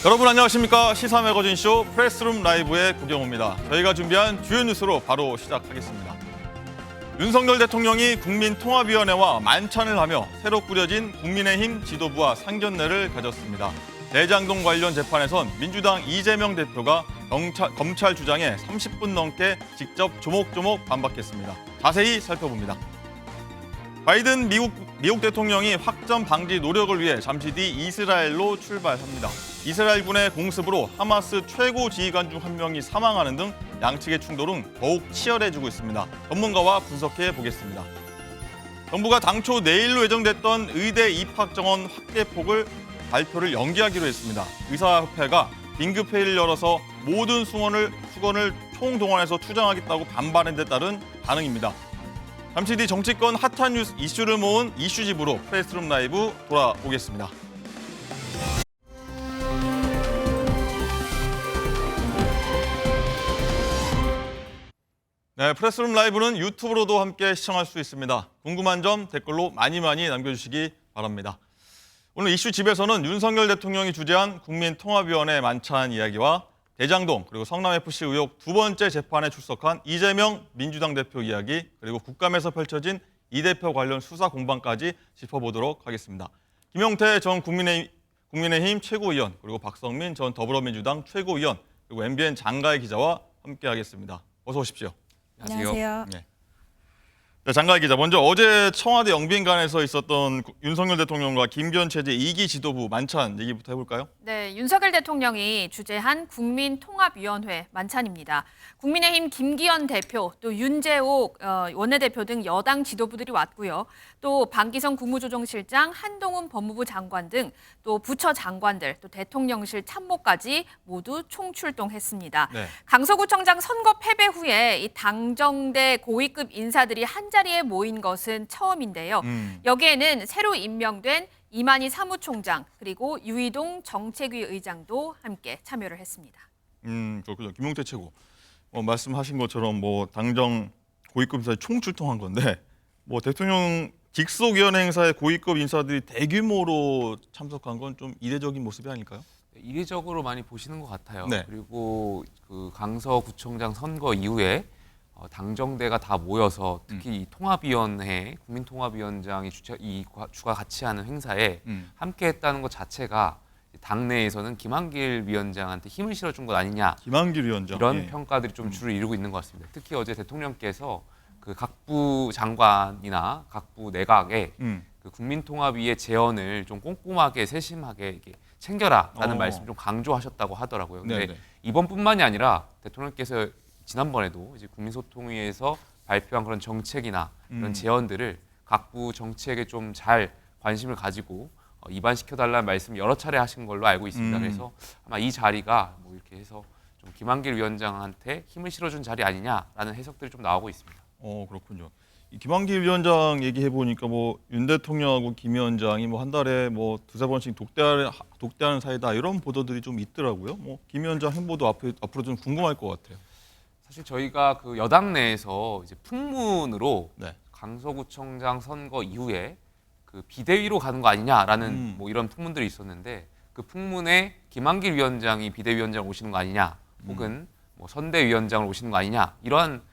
여러분 안녕하십니까? 시사 매거진 쇼 프레스룸 라이브의 구경호입니다. 저희가 준비한 주요 뉴스로 바로 시작하겠습니다. 윤석열 대통령이 국민통합위원회와 만찬을 하며 새로 꾸려진 국민의힘 지도부와 상견례를 가졌습니다. 대장동 관련 재판에선 민주당 이재명 대표가 검찰 주장에 30분 넘게 직접 조목조목 반박했습니다. 자세히 살펴봅니다. 바이든 미국 대통령이 확전 방지 노력을 위해 잠시 뒤 이스라엘로 출발합니다. 이스라엘군의 공습으로 하마스 최고 지휘관 중 한 명이 사망하는 등 양측의 충돌은 더욱 치열해지고 있습니다. 전문가와 분석해 보겠습니다. 정부가 당초 내일로 예정됐던 의대 입학 정원 확대폭을 발표를 연기하기로 했습니다. 의사협회가 긴급회의를 열어서 모든 수건을 총동원해서 투쟁하겠다고 반발한 데 따른 반응입니다. 잠시 뒤 정치권 핫한 뉴스 이슈를 모은 이슈집으로 프레스룸 라이브 돌아오겠습니다. 네, 프레스룸 라이브는 유튜브로도 함께 시청할 수 있습니다. 궁금한 점 댓글로 많이 남겨주시기 바랍니다. 오늘 이슈집에서는 윤석열 대통령이 주재한 국민통합위원회 만찬 이야기와 대장동 그리고 성남FC 의혹 두 번째 재판에 출석한 이재명 민주당 대표 이야기 그리고 국감에서 펼쳐진 이 대표 관련 수사 공방까지 짚어보도록 하겠습니다. 김용태 전 국민의힘 최고위원 그리고 박성민 전 더불어민주당 최고위원 그리고 MBN 장가희 기자와 함께하겠습니다. 어서 오십시오. 안녕하세요. 네. 네, 장가희 기자, 먼저 어제 청와대 영빈관에서 있었던 윤석열 대통령과 김기현 체제 2기 지도부 만찬 얘기부터 해볼까요? 네, 윤석열 대통령이 주재한 국민통합위원회 만찬입니다. 국민의힘 김기현 대표, 또 윤재옥 원내대표 등 여당 지도부들이 왔고요. 또 방기성 국무조정실장, 한동훈 법무부 장관 등 또 부처 장관들, 또 대통령실 참모까지 모두 총출동했습니다. 네. 강서구청장 선거 패배 후에 이 당정대 고위급 인사들이 한자리에 모인 것은 처음인데요. 여기에는 새로 임명된 이만희 사무총장 그리고 유이동 정책위 의장도 함께 참여를 했습니다. 그렇군요. 김용태 최고. 말씀하신 것처럼 당정 고위급 인사에 총출동한 건데 대통령 직속위원회 행사에 고위급 인사들이 대규모로 참석한 건 좀 이례적인 모습이 아닐까요? 이례적으로 많이 보시는 것 같아요. 네. 그리고 그 강서구청장 선거 이후에 당정대가 다 모여서 특히 이 통합위원회, 국민통합위원장이 주가 같이 하는 행사에 함께했다는 것 자체가 당내에서는 김한길 위원장한테 힘을 실어준 것 아니냐. 김한길 위원장. 이런 평가들이 좀 주를 이루고 있는 것 같습니다. 특히 어제 대통령께서 그 각부 장관이나 각부 내각에 그 국민통합위의 제언을 좀 꼼꼼하게 세심하게 이렇게 챙겨라라는 말씀 좀 강조하셨다고 하더라고요. 근데 네네. 이번뿐만이 아니라 대통령께서 지난번에도 이제 국민소통위에서 발표한 그런 정책이나 그런 제언들을 각부 정책에 좀 잘 관심을 가지고 입안시켜달라는 말씀 여러 차례 하신 걸로 알고 있습니다. 그래서 아마 이 자리가 이렇게 해서 좀 김한길 위원장한테 힘을 실어준 자리 아니냐라는 해석들이 좀 나오고 있습니다. 그렇군요. 이 김한길 위원장 얘기해 보니까 윤 대통령하고 김 위원장이 한 달에 두세 번씩 독대하는 사이다 이런 보도들이 좀 있더라고요. 김 위원장 행보도 앞으로 좀 궁금할 것 같아요. 사실 저희가 그 여당 내에서 이제 풍문으로 네. 강서구청장 선거 이후에 그 비대위로 가는 거 아니냐라는 이런 풍문들이 있었는데 그 풍문에 김한길 위원장이 비대위원장 오시는 거 아니냐 혹은 선대위원장을 오시는 거 아니냐 이런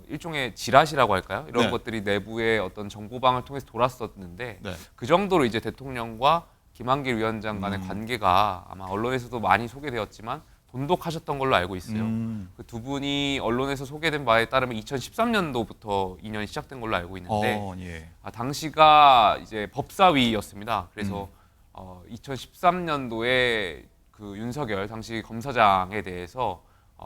일종의 지라시라고 할까요? 이런 네. 것들이 내부의 어떤 정보방을 통해서 돌았었는데 네. 그 정도로 이제 대통령과 김한길 위원장 간의 관계가 아마 언론에서도 많이 소개되었지만 돈독하셨던 걸로 알고 있어요. 그 두 분이 언론에서 소개된 바에 따르면 2013년도부터 인연이 시작된 걸로 알고 있는데 예. 당시가 이제 법사위였습니다. 그래서 2013년도에 그 윤석열 당시 검사장에 대해서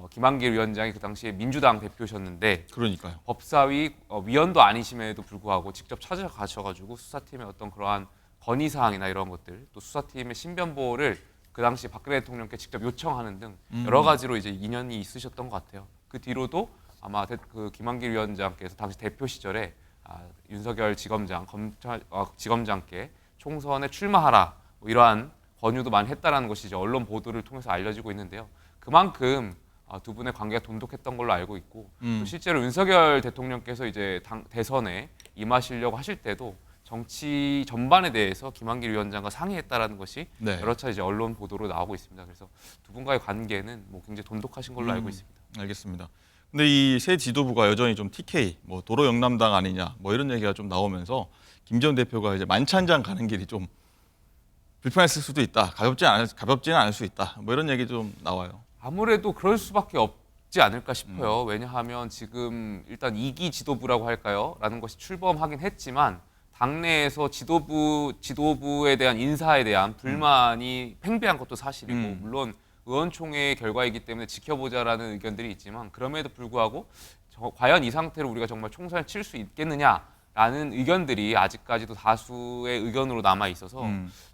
김한길 위원장이 그 당시에 민주당 대표셨는데 그러니까요. 법사위 위원도 아니심에도 불구하고 직접 찾아가셔가지고 수사팀의 어떤 그러한 건의사항이나 이런 것들 또 수사팀의 신변보호를 그 당시 박근혜 대통령께 직접 요청하는 등 여러 가지로 이제 인연이 있으셨던 것 같아요. 그 뒤로도 아마 그 김한길 위원장께서 당시 대표 시절에 윤석열 지검장께 총선에 출마하라 이러한 권유도 많이 했다라는 것이 이제 언론 보도를 통해서 알려지고 있는데요. 그만큼 두 분의 관계가 돈독했던 걸로 알고 있고 또 실제로 윤석열 대통령께서 이제 대선에 임하시려고 하실 때도 정치 전반에 대해서 김한길 위원장과 상의했다라는 것이 네. 여러 차례 이제 언론 보도로 나오고 있습니다. 그래서 두 분과의 관계는 뭐 굉장히 돈독하신 걸로 알고 있습니다. 알겠습니다. 근데 이 새 지도부가 여전히 좀 TK, 뭐 도로 영남당 아니냐, 뭐 이런 얘기가 좀 나오면서 김기현 대표가 이제 만찬장 가는 길이 좀 불편했을 수도 있다. 가볍지는 않을 수 있다. 뭐 이런 얘기 좀 나와요. 아무래도 그럴 수밖에 없지 않을까 싶어요. 왜냐하면 지금 일단 2기 지도부라고 할까요? 라는 것이 출범하긴 했지만 당내에서 지도부에 대한 인사에 대한 불만이 팽배한 것도 사실이고 물론 의원총회 결과이기 때문에 지켜보자라는 의견들이 있지만 그럼에도 불구하고 과연 이 상태로 우리가 정말 총선을 칠 수 있겠느냐라는 의견들이 아직까지도 다수의 의견으로 남아 있어서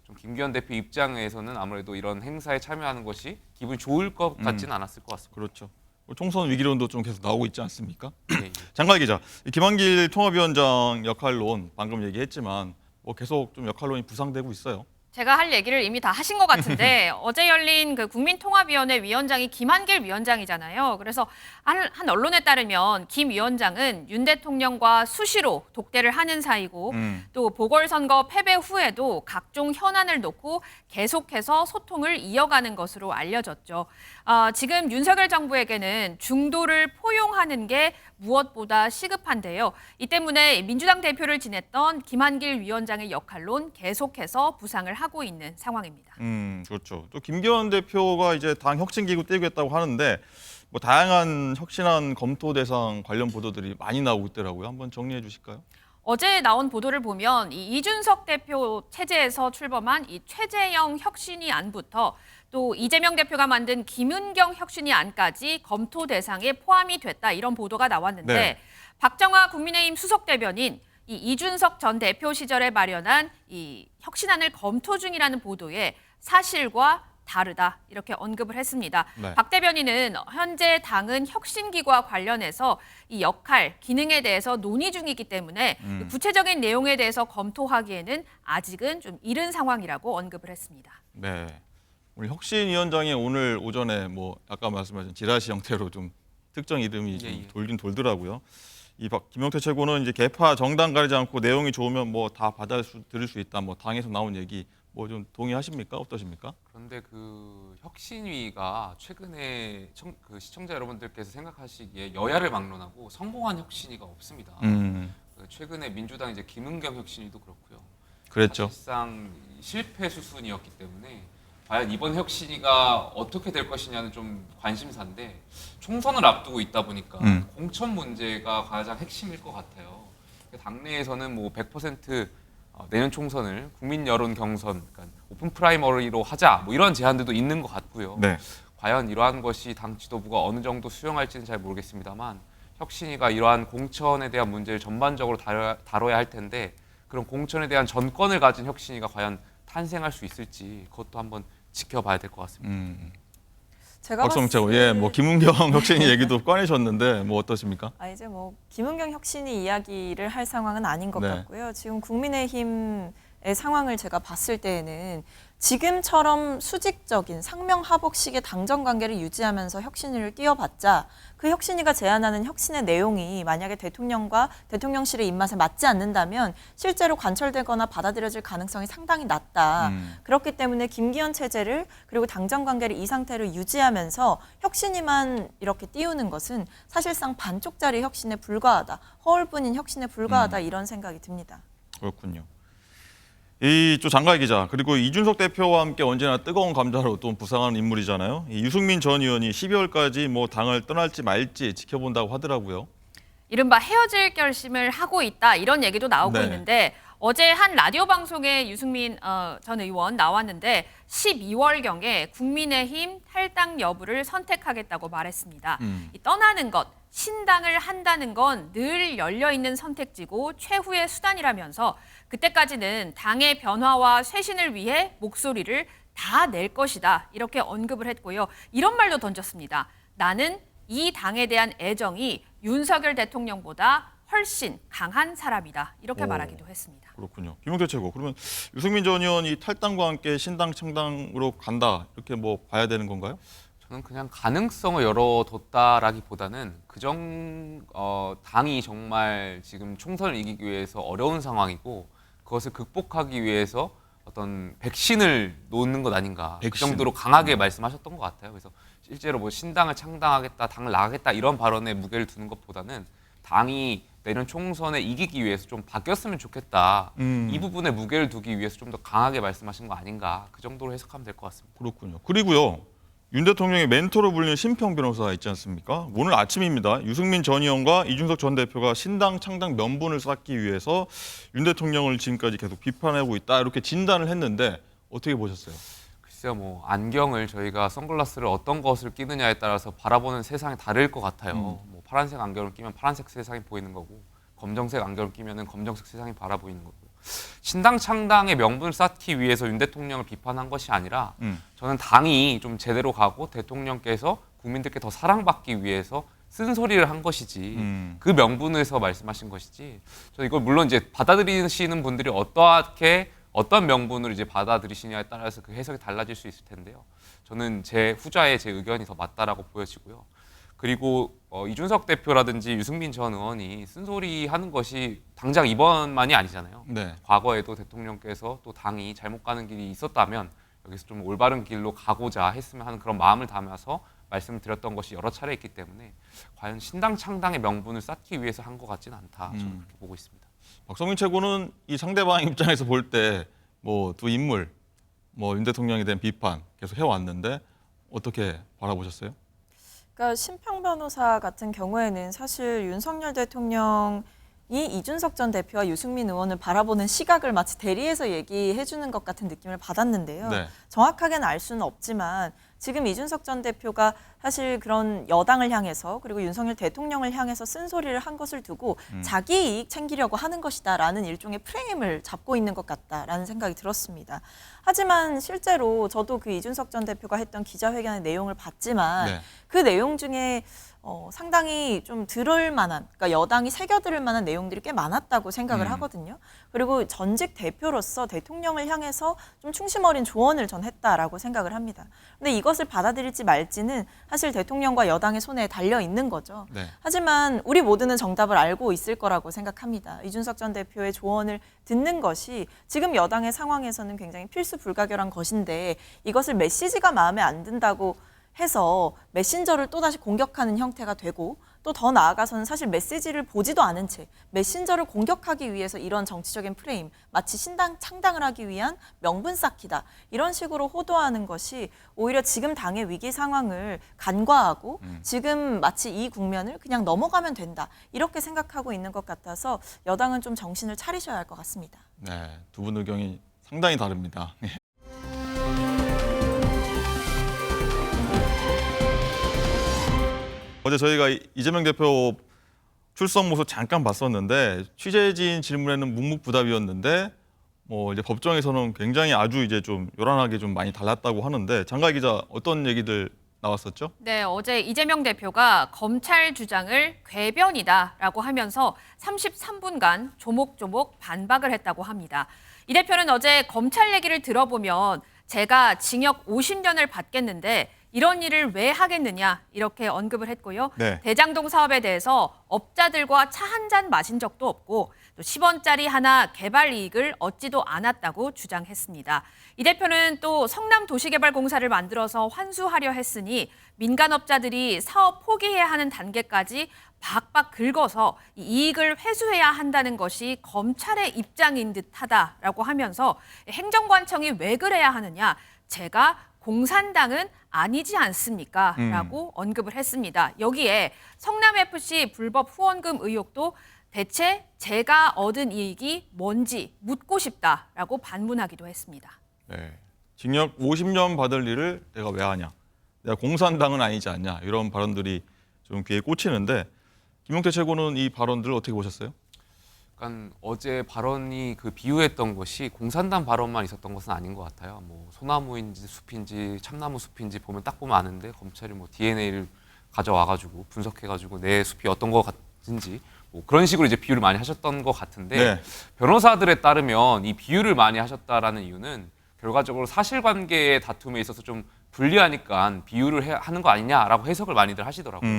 좀 김기현 대표 입장에서는 아무래도 이런 행사에 참여하는 것이 기분이 좋을 것 같지는 않았을 것 같습니다. 그렇죠. 총선 위기론도 좀 계속 나오고 있지 않습니까? 예, 예. 장관 기자, 김한길 통합위원장 역할론 방금 얘기했지만 뭐 계속 좀 역할론이 부상되고 있어요. 제가 할 얘기를 이미 다 하신 것 같은데 어제 열린 그 국민통합위원회 위원장이 김한길 위원장이잖아요. 그래서 한 언론에 따르면 김 위원장은 윤 대통령과 수시로 독대를 하는 사이고 또 보궐선거 패배 후에도 각종 현안을 놓고 계속해서 소통을 이어가는 것으로 알려졌죠. 지금 윤석열 정부에게는 중도를 포용하는 게 무엇보다 시급한데요. 이 때문에 민주당 대표를 지냈던 김한길 위원장의 역할론 계속해서 부상을 하고 있는 상황입니다. 그렇죠. 또 김기현 대표가 이제 당 혁신기구 떼겠다고 하는데 뭐 다양한 혁신안 검토 대상 관련 보도들이 많이 나오고 있더라고요. 한번 정리해 주실까요? 어제 나온 보도를 보면 이 이준석 대표 체제에서 출범한 이 최재형 혁신위 안부터 또 이재명 대표가 만든 김은경 혁신위 안까지 검토 대상에 포함이 됐다 이런 보도가 나왔는데 네. 박정화 국민의힘 수석 대변인 이 이준석 전 대표 시절에 마련한 이 혁신안을 검토 중이라는 보도에 사실과 다르다 이렇게 언급을 했습니다. 네. 박 대변인은 현재 당은 혁신기구와 관련해서 이 역할, 기능에 대해서 논의 중이기 때문에 구체적인 내용에 대해서 검토하기에는 아직은 좀 이른 상황이라고 언급을 했습니다. 네. 우리 혁신위원장이 오늘 오전에 뭐 아까 말씀하신 지라시 형태로 좀 특정 이름이 좀 예. 돌긴 돌더라고요. 이 김용태 최고는 이제 계파 정당 가리지 않고 내용이 좋으면 뭐 다 들을 수 있다. 뭐 당에서 나온 얘기 뭐 좀 동의하십니까? 어떠십니까? 그런데 그 혁신위가 최근에 그 시청자 여러분들께서 생각하시기에 여야를 막론하고 성공한 혁신위가 없습니다. 최근에 민주당 이제 김은경 혁신위도 그렇고요. 그랬죠. 사실상 실패 수순이었기 때문에 과연 이번 혁신위가 어떻게 될 것이냐는 좀 관심사인데 총선을 앞두고 있다 보니까 공천 문제가 가장 핵심일 것 같아요. 당내에서는 뭐 100% 내년 총선을 국민 여론 경선, 그러니까 오픈 프라이머리로 하자 뭐 이런 제안들도 있는 것 같고요. 네. 과연 이러한 것이 당 지도부가 어느 정도 수용할지는 잘 모르겠습니다만 혁신위가 이러한 공천에 대한 문제를 전반적으로 다뤄야 할 텐데 그런 공천에 대한 전권을 가진 혁신위가 과연 탄생할 수 있을지 그것도 한번 지켜봐야 될 것 같습니다. 제가 박성채, 예, 뭐 김은경 혁신위 얘기도 꺼내셨는데 뭐 어떠십니까? 이제 뭐 김은경 혁신이 이야기를 할 상황은 아닌 것 네. 같고요. 지금 국민의힘의 상황을 제가 봤을 때에는 지금처럼 수직적인 상명하복식의 당정 관계를 유지하면서 혁신위를 띄워봤자 그 혁신위가 제안하는 혁신의 내용이 만약에 대통령과 대통령실의 입맛에 맞지 않는다면 실제로 관철되거나 받아들여질 가능성이 상당히 낮다. 그렇기 때문에 김기현 체제를 그리고 당정 관계를 이 상태로 유지하면서 혁신위만 이렇게 띄우는 것은 사실상 반쪽짜리 혁신에 불과하다. 허울뿐인 혁신에 불과하다 이런 생각이 듭니다. 그렇군요. 이또 장가희 기자 그리고 이준석 대표와 함께 언제나 뜨거운 감자로 또 부상하는 인물이잖아요. 이 유승민 전 의원이 12월까지 뭐 당을 떠날지 말지 지켜본다고 하더라고요. 이른바 헤어질 결심을 하고 있다 이런 얘기도 나오고 네. 있는데 어제 한 라디오 방송에 유승민 전 의원 나왔는데 12월경에 국민의힘 탈당 여부를 선택하겠다고 말했습니다. 이 떠나는 것, 신당을 한다는 건 늘 열려있는 선택지고 최후의 수단이라면서 그때까지는 당의 변화와 쇄신을 위해 목소리를 다 낼 것이다 이렇게 언급을 했고요. 이런 말도 던졌습니다. 나는 이 당에 대한 애정이 윤석열 대통령보다 훨씬 강한 사람이다 이렇게 말하기도 했습니다. 그렇군요. 김용태 최고. 그러면 유승민 전 의원이 탈당과 함께 신당 창당으로 간다 이렇게 뭐 봐야 되는 건가요? 저는 그냥 가능성을 열어뒀다라기보다는 당이 정말 지금 총선을 이기기 위해서 어려운 상황이고 그것을 극복하기 위해서 어떤 백신을 놓는 것 아닌가. 그 백신. 정도로 강하게 말씀하셨던 것 같아요. 그래서 실제로 뭐 신당을 창당하겠다, 당을 나가겠다 이런 발언에 무게를 두는 것보다는 당이 내년 총선에 이기기 위해서 좀 바뀌었으면 좋겠다. 이 부분에 무게를 두기 위해서 좀 더 강하게 말씀하신 거 아닌가. 그 정도로 해석하면 될 것 같습니다. 그렇군요. 그리고요. 윤 대통령의 멘토로 불리는 심평 변호사 있지 않습니까? 오늘 아침입니다. 유승민 전 의원과 이준석 전 대표가 신당 창당 명분을 쌓기 위해서 윤 대통령을 지금까지 계속 비판하고 있다. 이렇게 진단을 했는데 어떻게 보셨어요? 글쎄요, 뭐 안경을 저희가 선글라스를 어떤 것을 끼느냐에 따라서 바라보는 세상이 다를 것 같아요. 뭐 파란색 안경을 끼면 파란색 세상이 보이는 거고, 검정색 안경을 끼면은 검정색 세상이 바라보이는 거고. 신당 창당의 명분을 쌓기 위해서 윤 대통령을 비판한 것이 아니라 저는 당이 좀 제대로 가고 대통령께서 국민들께 더 사랑받기 위해서 쓴소리를 한 것이지 그 명분에서 말씀하신 것이지. 저 이걸 물론 이제 받아들이시는 분들이 어떤 명분으로 이제 받아들이시냐에 따라서 그 해석이 달라질 수 있을 텐데요. 저는 제 후자의 제 의견이 더 맞다라고 보여지고요. 그리고 이준석 대표라든지 유승민 전 의원이 쓴소리 하는 것이 당장 이번만이 아니잖아요. 네. 과거에도 대통령께서 또 당이 잘못 가는 길이 있었다면 여기서 좀 올바른 길로 가고자 했으면 하는 그런 마음을 담아서 말씀을 드렸던 것이 여러 차례 있기 때문에 과연 신당 창당의 명분을 쌓기 위해서 한 것 같지는 않다. 저는 그렇게 보고 있습니다. 박성민 최고는 이 상대방 입장에서 볼 때 뭐 두 인물, 뭐 윤 대통령에 대한 비판 계속 해왔는데 어떻게 바라보셨어요? 그러니까 심평 변호사 같은 경우에는 사실 윤석열 대통령이 이준석 전 대표와 유승민 의원을 바라보는 시각을 마치 대리해서 얘기해 주는 것 같은 느낌을 받았는데요. 네. 정확하게는 알 수는 없지만 지금 이준석 전 대표가 사실 그런 여당을 향해서 그리고 윤석열 대통령을 향해서 쓴소리를 한 것을 두고 자기 이익 챙기려고 하는 것이다라는 일종의 프레임을 잡고 있는 것 같다라는 생각이 들었습니다. 하지만 실제로 저도 그 이준석 전 대표가 했던 기자회견의 내용을 봤지만 네. 그 내용 중에 상당히 좀 들을 만한, 그러니까 여당이 새겨들을 만한 내용들이 꽤 많았다고 생각을 하거든요. 그리고 전직 대표로서 대통령을 향해서 좀 충심 어린 조언을 전 했다라고 생각을 합니다. 근데 이것을 받아들일지 말지는 사실 대통령과 여당의 손에 달려 있는 거죠. 네. 하지만 우리 모두는 정답을 알고 있을 거라고 생각합니다. 이준석 전 대표의 조언을 듣는 것이 지금 여당의 상황에서는 굉장히 필수 불가결한 것인데 이것을 메시지가 마음에 안 든다고 해서 메신저를 또다시 공격하는 형태가 되고 또 더 나아가서는 사실 메시지를 보지도 않은 채 메신저를 공격하기 위해서 이런 정치적인 프레임, 마치 신당 창당을 하기 위한 명분 쌓기다. 이런 식으로 호도하는 것이 오히려 지금 당의 위기 상황을 간과하고 지금 마치 이 국면을 그냥 넘어가면 된다. 이렇게 생각하고 있는 것 같아서 여당은 좀 정신을 차리셔야 할 것 같습니다. 네, 두 분 의견이 상당히 다릅니다. 어제 저희가 이재명 대표 출석 모습 잠깐 봤었는데 취재진 질문에는 묵묵부답이었는데 뭐 이제 법정에서는 굉장히 아주 이제 좀 요란하게 좀 많이 달랐다고 하는데 장가 기자 어떤 얘기들 나왔었죠? 네, 어제 이재명 대표가 검찰 주장을 궤변이다라고 하면서 33분간 조목조목 반박을 했다고 합니다. 이 대표는 어제 검찰 얘기를 들어보면 제가 징역 50년을 받겠는데 이런 일을 왜 하겠느냐 이렇게 언급을 했고요. 네. 대장동 사업에 대해서 업자들과 차 한 잔 마신 적도 없고 또 10원짜리 하나 개발 이익을 얻지도 않았다고 주장했습니다. 이 대표는 또 성남도시개발공사를 만들어서 환수하려 했으니 민간업자들이 사업 포기해야 하는 단계까지 박박 긁어서 이 이익을 회수해야 한다는 것이 검찰의 입장인 듯하다라고 하면서 행정관청이 왜 그래야 하느냐, 제가 공산당은 아니지 않습니까? 라고 언급을 했습니다. 여기에 성남FC 불법 후원금 의혹도 대체 제가 얻은 이익이 뭔지 묻고 싶다라고 반문하기도 했습니다. 네. 징역 50년 받을 일을 내가 왜 하냐? 내가 공산당은 아니지 않냐? 이런 발언들이 좀 귀에 꽂히는데 김용태 최고는 이 발언들을 어떻게 보셨어요? 약간 어제 발언이 그 비유했던 것이 공산당 발언만 있었던 것은 아닌 것 같아요. 뭐 소나무인지 숲인지 참나무 숲인지 딱 보면 아는데 검찰이 뭐 DNA를 가져와가지고 분석해가지고 내 숲이 어떤 것 같은지 뭐 그런 식으로 이제 비유를 많이 하셨던 것 같은데 네. 변호사들에 따르면 이 비유를 많이 하셨다라는 이유는 결과적으로 사실관계의 다툼에 있어서 좀 불리하니까 비유를 하는 거 아니냐라고 해석을 많이들 하시더라고요.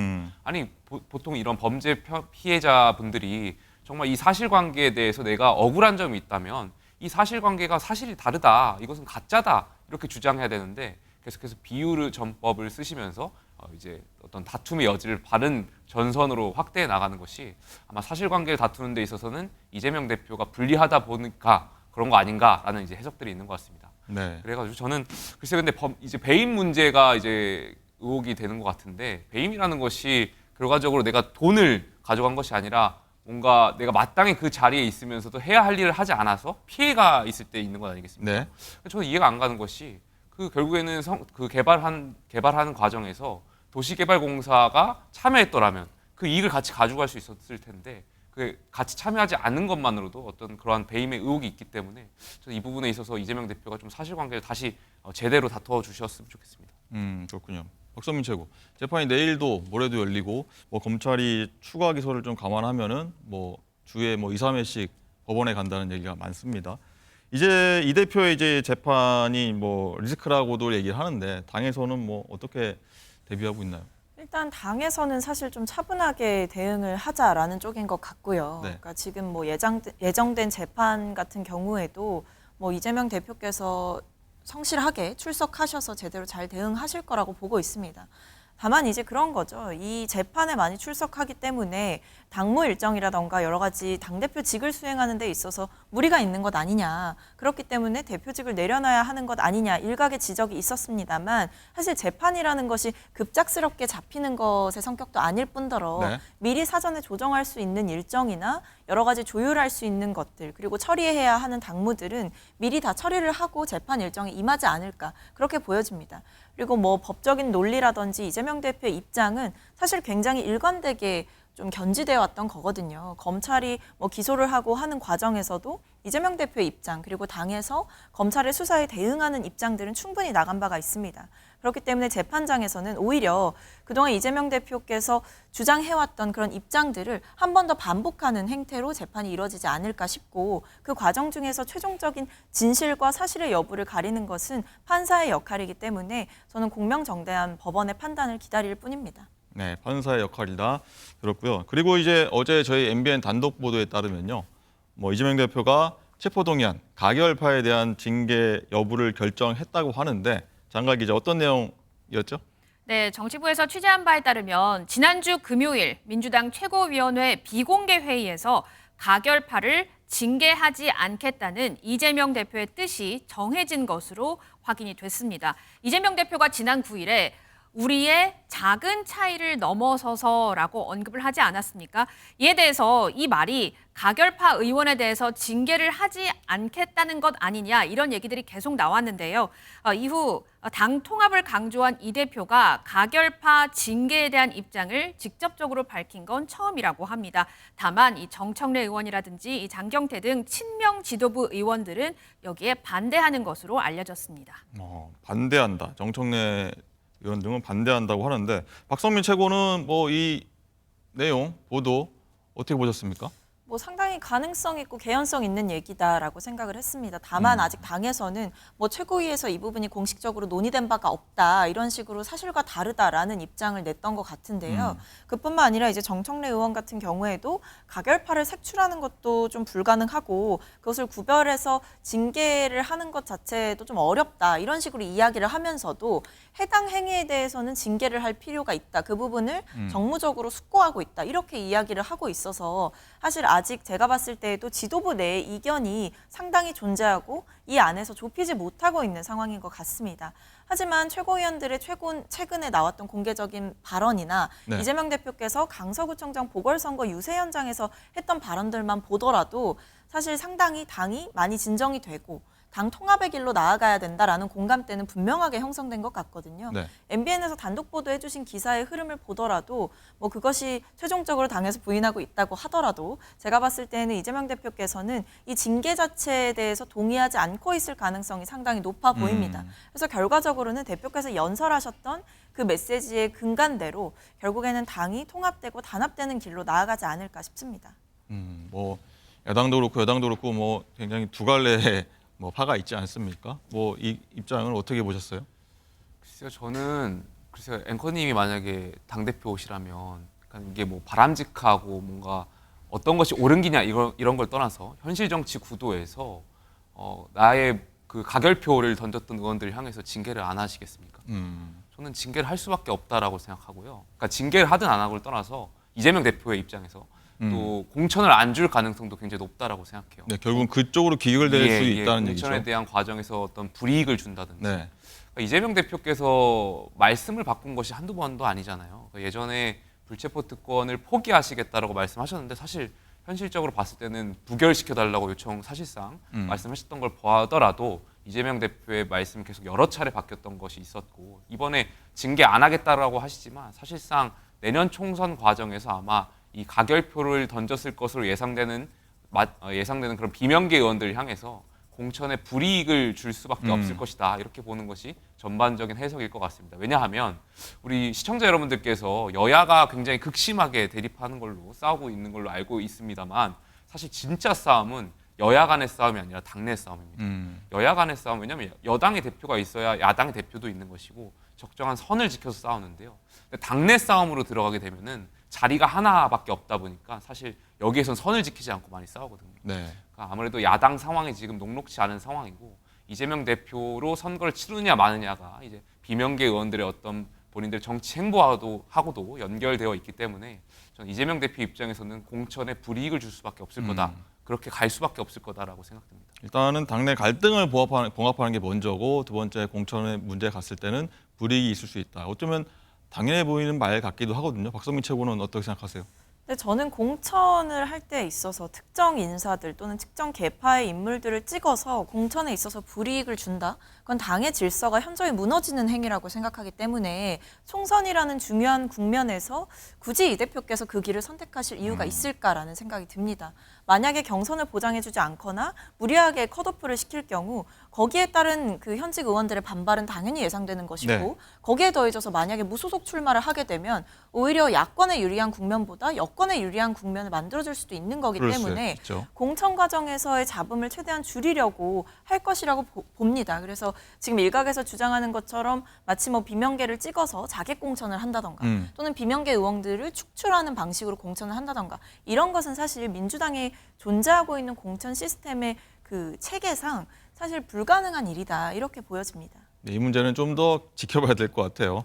아니 보통 이런 범죄 피해자분들이 정말 이 사실관계에 대해서 내가 억울한 점이 있다면 이 사실관계가 사실이 다르다, 이것은 가짜다 이렇게 주장해야 되는데 계속해서 비유 전법을 쓰시면서 이제 어떤 다툼의 여지를 바른 전선으로 확대해 나가는 것이 아마 사실관계를 다투는 데 있어서는 이재명 대표가 불리하다 보니까 그런 거 아닌가라는 이제 해석들이 있는 것 같습니다. 네. 그래가지고 저는 글쎄 근데 이제 배임 문제가 이제 의혹이 되는 것 같은데 배임이라는 것이 결과적으로 내가 돈을 가져간 것이 아니라 뭔가 내가 마땅히 그 자리에 있으면서도 해야 할 일을 하지 않아서 피해가 있을 때 있는 것 아니겠습니까? 네. 저는 이해가 안 가는 것이 그 결국에는 그 개발하는 과정에서 도시개발공사가 참여했더라면 그 이익을 같이 가져갈 수 있었을 텐데 그 같이 참여하지 않는 것만으로도 어떤 그러한 배임의 의혹이 있기 때문에 저는 이 부분에 있어서 이재명 대표가 좀 사실관계를 다시 제대로 다투어 주셨으면 좋겠습니다. 그렇군요. 박선민 최고. 재판이 내일도 모레도 열리고 뭐 검찰이 추가 기소를 좀 감안하면은 뭐 주에 뭐 2, 3회씩 법원에 간다는 얘기가 많습니다. 이제 이 대표의 이제 재판이 뭐 리스크라고도 얘기를 하는데 당에서는 뭐 어떻게 대비하고 있나요? 일단 당에서는 사실 좀 차분하게 대응을 하자라는 쪽인 것 같고요. 네. 그러니까 지금 뭐 예정된 재판 같은 경우에도 뭐 이재명 대표께서 성실하게 출석하셔서 제대로 잘 대응하실 거라고 보고 있습니다. 다만 이제 그런 거죠. 이 재판에 많이 출석하기 때문에 당무 일정이라던가 여러 가지 당대표직을 수행하는 데 있어서 무리가 있는 것 아니냐. 그렇기 때문에 대표직을 내려놔야 하는 것 아니냐. 일각의 지적이 있었습니다만 사실 재판이라는 것이 급작스럽게 잡히는 것의 성격도 아닐 뿐더러 네. 미리 사전에 조정할 수 있는 일정이나 여러 가지 조율할 수 있는 것들 그리고 처리해야 하는 당무들은 미리 다 처리를 하고 재판 일정에 임하지 않을까 그렇게 보여집니다. 그리고 뭐 법적인 논리라든지 이재명 대표의 입장은 사실 굉장히 일관되게 좀 견지되어 왔던 거거든요. 검찰이 뭐 기소를 하고 하는 과정에서도 이재명 대표의 입장 그리고 당에서 검찰의 수사에 대응하는 입장들은 충분히 나간 바가 있습니다. 그렇기 때문에 재판장에서는 오히려 그동안 이재명 대표께서 주장해왔던 그런 입장들을 한 번 더 반복하는 행태로 재판이 이루어지지 않을까 싶고 그 과정 중에서 최종적인 진실과 사실의 여부를 가리는 것은 판사의 역할이기 때문에 저는 공명정대한 법원의 판단을 기다릴 뿐입니다. 네, 판사의 역할이다 들었고요. 그리고 이제 어제 저희 MBN 단독 보도에 따르면요, 뭐 이재명 대표가 체포동의안 가결파에 대한 징계 여부를 결정했다고 하는데 장가 기자 어떤 내용이었죠? 네, 정치부에서 취재한 바에 따르면 지난주 금요일 민주당 최고위원회 비공개 회의에서 가결파를 징계하지 않겠다는 이재명 대표의 뜻이 정해진 것으로 확인이 됐습니다. 이재명 대표가 지난 9일에 우리의 작은 차이를 넘어서서라고 언급을 하지 않았습니까? 이에 대해서 이 말이 가결파 의원에 대해서 징계를 하지 않겠다는 것 아니냐 이런 얘기들이 계속 나왔는데요. 이후 당 통합을 강조한 이 대표가 가결파 징계에 대한 입장을 직접적으로 밝힌 건 처음이라고 합니다. 다만 이 정청래 의원이라든지 이 장경태 등 친명 지도부 의원들은 여기에 반대하는 것으로 알려졌습니다. 반대한다. 정청래 의원 등은 반대한다고 하는데 박성민 최고는 뭐 이 내용 보도 어떻게 보셨습니까? 뭐 상당히 가능성 있고 개연성 있는 얘기다라고 생각을 했습니다. 다만 아직 당에서는 뭐 최고위에서 이 부분이 공식적으로 논의된 바가 없다 이런 식으로 사실과 다르다라는 입장을 냈던 것 같은데요. 그뿐만 아니라 이제 정청래 의원 같은 경우에도 가결파를 색출하는 것도 좀 불가능하고 그것을 구별해서 징계를 하는 것 자체도 좀 어렵다 이런 식으로 이야기를 하면서도 해당 행위에 대해서는 징계를 할 필요가 있다. 그 부분을 정무적으로 숙고하고 있다. 이렇게 이야기를 하고 있어서 사실 아직 제가 봤을 때에도 지도부 내의 이견이 상당히 존재하고 이 안에서 좁히지 못하고 있는 상황인 것 같습니다. 하지만 최고위원들의 최근에 나왔던 공개적인 발언이나 네. 이재명 대표께서 강서구청장 보궐선거 유세 현장에서 했던 발언들만 보더라도 사실 상당히 당이 많이 진정이 되고 당 통합의 길로 나아가야 된다라는 공감대는 분명하게 형성된 것 같거든요. 네. MBN에서 단독 보도해 주신 기사의 흐름을 보더라도 뭐 그것이 최종적으로 당에서 부인하고 있다고 하더라도 제가 봤을 때는 이재명 대표께서는 이 징계 자체에 대해서 동의하지 않고 있을 가능성이 상당히 높아 보입니다. 그래서 결과적으로는 대표께서 연설하셨던 그 메시지의 근간대로 결국에는 당이 통합되고 단합되는 길로 나아가지 않을까 싶습니다. 뭐 야당도 그렇고 여당도 그렇고 뭐 굉장히 두 갈래의 뭐 파가 있지 않습니까? 뭐 이 입장을 어떻게 보셨어요? 글쎄요, 저는 글쎄요, 앵커님이 만약에 당 대표시라면 그러니까 이게 뭐 바람직하고 뭔가 어떤 것이 옳은 기냐 이런 걸 떠나서 현실 정치 구도에서 나의 그 가결표를 던졌던 의원들을 향해서 징계를 안 하시겠습니까? 저는 징계를 할 수밖에 없다라고 생각하고요. 그러니까 징계를 하든 안 하고를 떠나서 이재명 대표의 입장에서 또 공천을 안 줄 가능성도 굉장히 높다라고 생각해요. 네, 결국은 그쪽으로 기획을 될 수 있다는 얘기죠. 공천에 대한 과정에서 어떤 불이익을 준다든지. 네. 그러니까 이재명 대표께서 말씀을 바꾼 것이 한두 번도 아니잖아요. 그러니까 예전에 불체포 특권을 포기하시겠다라고 말씀하셨는데 사실 현실적으로 봤을 때는 부결시켜달라고 요청 사실상 말씀하셨던 걸 보더라도 이재명 대표의 말씀 계속 여러 차례 바뀌었던 것이 있었고 이번에 징계 안 하겠다라고 하시지만 사실상 내년 총선 과정에서 아마 이 가결표를 던졌을 것으로 예상되는 그런 비명계 의원들을 향해서 공천에 불이익을 줄 수밖에 없을 것이다. 이렇게 보는 것이 전반적인 해석일 것 같습니다. 왜냐하면 우리 시청자 여러분들께서 여야가 굉장히 극심하게 대립하는 걸로 싸우고 있는 걸로 알고 있습니다만 사실 진짜 싸움은 여야 간의 싸움이 아니라 당내 싸움입니다. 여야 간의 싸움, 왜냐하면 여당의 대표가 있어야 야당의 대표도 있는 것이고 적정한 선을 지켜서 싸우는데요. 근데 당내 싸움으로 들어가게 되면은 자리가 하나밖에 없다 보니까 사실 여기에선 선을 지키지 않고 많이 싸우거든요. 네. 그러니까 아무래도 야당 상황이 지금 녹록지 않은 상황이고 이재명 대표로 선거를 치르느냐 마느냐가 이제 비명계 의원들의 어떤 본인들 정치 행보하고도 연결되어 있기 때문에 저는 이재명 대표 입장에서는 공천에 불이익을 줄 수밖에 없을 거다. 그렇게 갈 수밖에 없을 거다라고 생각됩니다. 일단은 당내 갈등을 봉합하는 게 먼저고 두 번째 공천에 문제 갔을 때는 불이익이 있을 수 있다. 어쩌면 당연해 보이는 말 같기도 하거든요. 박성민 최고는 어떻게 생각하세요? 근데 저는 공천을 할 때 있어서 특정 인사들 또는 특정 계파의 인물들을 찍어서 공천에 있어서 불이익을 준다? 그건 당의 질서가 현저히 무너지는 행위라고 생각하기 때문에 총선이라는 중요한 국면에서 굳이 이 대표께서 그 길을 선택하실 이유가 있을까라는 생각이 듭니다. 만약에 경선을 보장해주지 않거나 무리하게 컷오프를 시킬 경우 거기에 따른 그 현직 의원들의 반발은 당연히 예상되는 것이고 네. 거기에 더해져서 만약에 무소속 출마를 하게 되면 오히려 야권에 유리한 국면보다 여권에 유리한 국면을 만들어줄 수도 있는 거기 그럴 수 때문에 있죠. 공천 과정에서의 잡음을 최대한 줄이려고 할 것이라고 봅니다. 그래서 지금 일각에서 주장하는 것처럼 마치 뭐 비명계를 찍어서 자객 공천을 한다던가 또는 비명계 의원들을 축출하는 방식으로 공천을 한다던가 이런 것은 사실 민주당에 존재하고 있는 공천 시스템의 그 체계상 사실 불가능한 일이다 이렇게 보여집니다. 네, 이 문제는 좀 더 지켜봐야 될 것 같아요.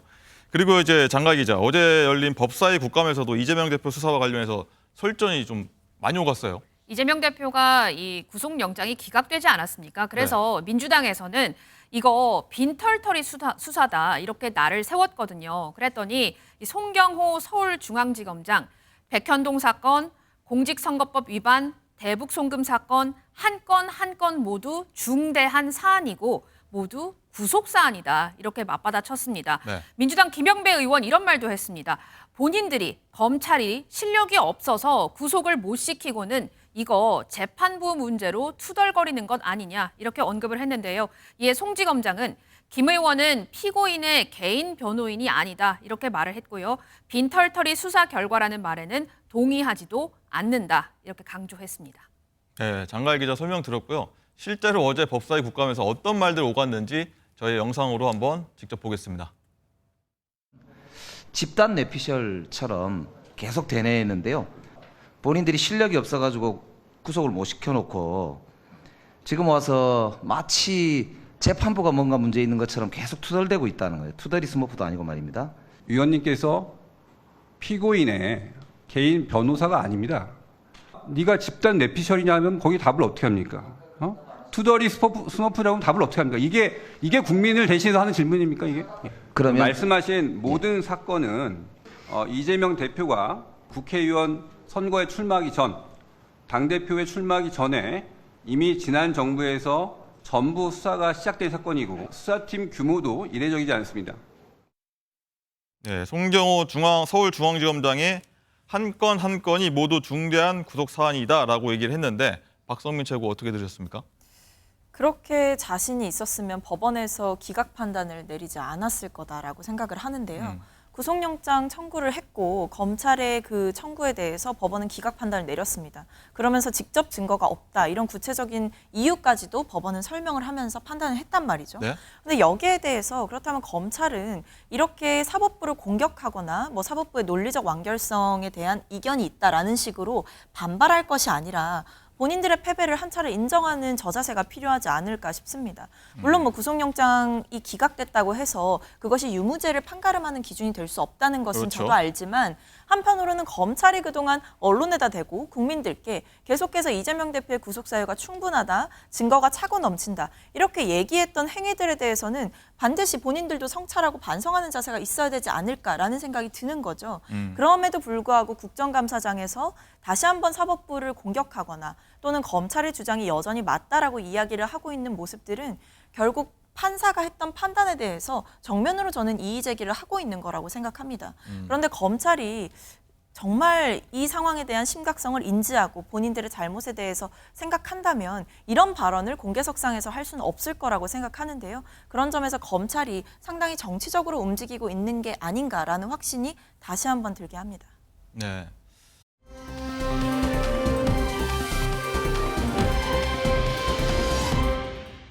그리고 이제 장가 기자, 어제 열린 법사위 국감에서도 이재명 대표 수사와 관련해서 설전이 좀 많이 오갔어요. 이재명 대표가 이 구속영장이 기각되지 않았습니까? 그래서 민주당에서는 이거 빈털터리 수사다 이렇게 날을 세웠거든요. 그랬더니 이 송경호 서울중앙지검장, 백현동 사건, 공직선거법 위반, 대북 송금 사건 한 건 한 건 모두 중대한 사안이고 모두 구속 사안이다 이렇게 맞받아쳤습니다. 네. 민주당 김영배 의원 이런 말도 했습니다. 본인들이 검찰이 실력이 없어서 구속을 못 시키고는 이거 재판부 문제로 투덜거리는 것 아니냐 이렇게 언급을 했는데요. 이에 송지검장은 김 의원은 피고인의 개인 변호인이 아니다 이렇게 말을 했고요. 빈털터리 수사 결과라는 말에는 동의하지도 않는다 이렇게 강조했습니다. 네, 장가 기자 설명 들었고요. 실제로 어제 법사위 국감에서 어떤 말들 오갔는지 저희 영상으로 한번 직접 보겠습니다. 집단 뇌피셜처럼 계속 되뇌했는데요. 본인들이 실력이 없어가지고 구속을 못 시켜놓고 지금 와서 마치 재판부가 뭔가 문제 있는 것처럼 계속 투덜대고 있다는 거예요. 투덜이 스머프도 아니고 말입니다. 위원님께서 피고인의 개인 변호사가 아닙니다. 네가 집단 뇌피셜이냐면 거기 답을 어떻게 합니까? 투덜이 스머프라고 하면 답을 어떻게 합니까? 이게 국민을 대신해서 하는 질문입니까 이게? 그러면 말씀하신 모든 사건은 이재명 대표가 국회의원 선거에 출마하기 전, 당대표에 출마하기 전에 이미 지난 정부에서 전부 수사가 시작된 사건이고 수사팀 규모도 이례적이지 않습니다. 네, 송경호 서울중앙지검장의 한 건 한 건이 모두 중대한 구속 사안이다라고 얘기를 했는데 박성민 최고 어떻게 들으셨습니까? 그렇게 자신이 있었으면 법원에서 기각 판단을 내리지 않았을 거다라고 생각을 하는데요. 구속영장 청구를 했고 검찰의 그 청구에 대해서 법원은 기각 판단을 내렸습니다. 그러면서 직접 증거가 없다 이런 구체적인 이유까지도 법원은 설명을 하면서 판단을 했단 말이죠. 네. 근데 여기에 대해서 그렇다면 검찰은 이렇게 사법부를 공격하거나 뭐 사법부의 논리적 완결성에 대한 이견이 있다라는 식으로 반발할 것이 아니라 본인들의 패배를 한 차례 인정하는 저자세가 필요하지 않을까 싶습니다. 물론 뭐 구속영장이 기각됐다고 해서 그것이 유무죄를 판가름하는 기준이 될 수 없다는 것은 그렇죠. 저도 알지만 한편으로는 검찰이 그동안 언론에다 대고 국민들께 계속해서 이재명 대표의 구속 사유가 충분하다, 증거가 차고 넘친다 이렇게 얘기했던 행위들에 대해서는 반드시 본인들도 성찰하고 반성하는 자세가 있어야 되지 않을까라는 생각이 드는 거죠. 그럼에도 불구하고 국정감사장에서 다시 한번 사법부를 공격하거나 또는 검찰의 주장이 여전히 맞다라고 이야기를 하고 있는 모습들은 결국 판사가 했던 판단에 대해서 정면으로 저는 이의 제기를 하고 있는 거라고 생각합니다. 그런데 검찰이 정말 이 상황에 대한 심각성을 인지하고 본인들의 잘못에 대해서 생각한다면 이런 발언을 공개석상에서 할 수는 없을 거라고 생각하는데요. 그런 점에서 검찰이 상당히 정치적으로 움직이고 있는 게 아닌가라는 확신이 다시 한번 들게 합니다. 네.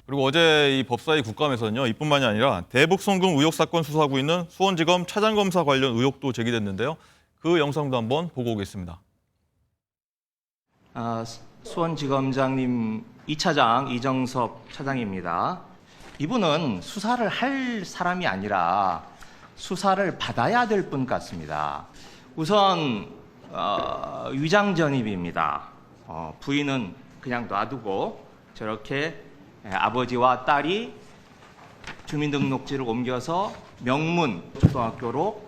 그리고 어제 이 법사위 국감에서는요, 이뿐만이 아니라 대북 송금 의혹 사건 수사하고 있는 수원지검 차장검사 관련 의혹도 제기됐는데요. 그 영상도 한번 보고 오겠습니다. 수원지검장님 2차장 이정섭 차장입니다. 이분은 수사를 할 사람이 아니라 수사를 받아야 될 분 같습니다. 우선 위장 전입입니다. 부인은 그냥 놔두고 저렇게 아버지와 딸이 주민등록지를 옮겨서 명문 초등학교로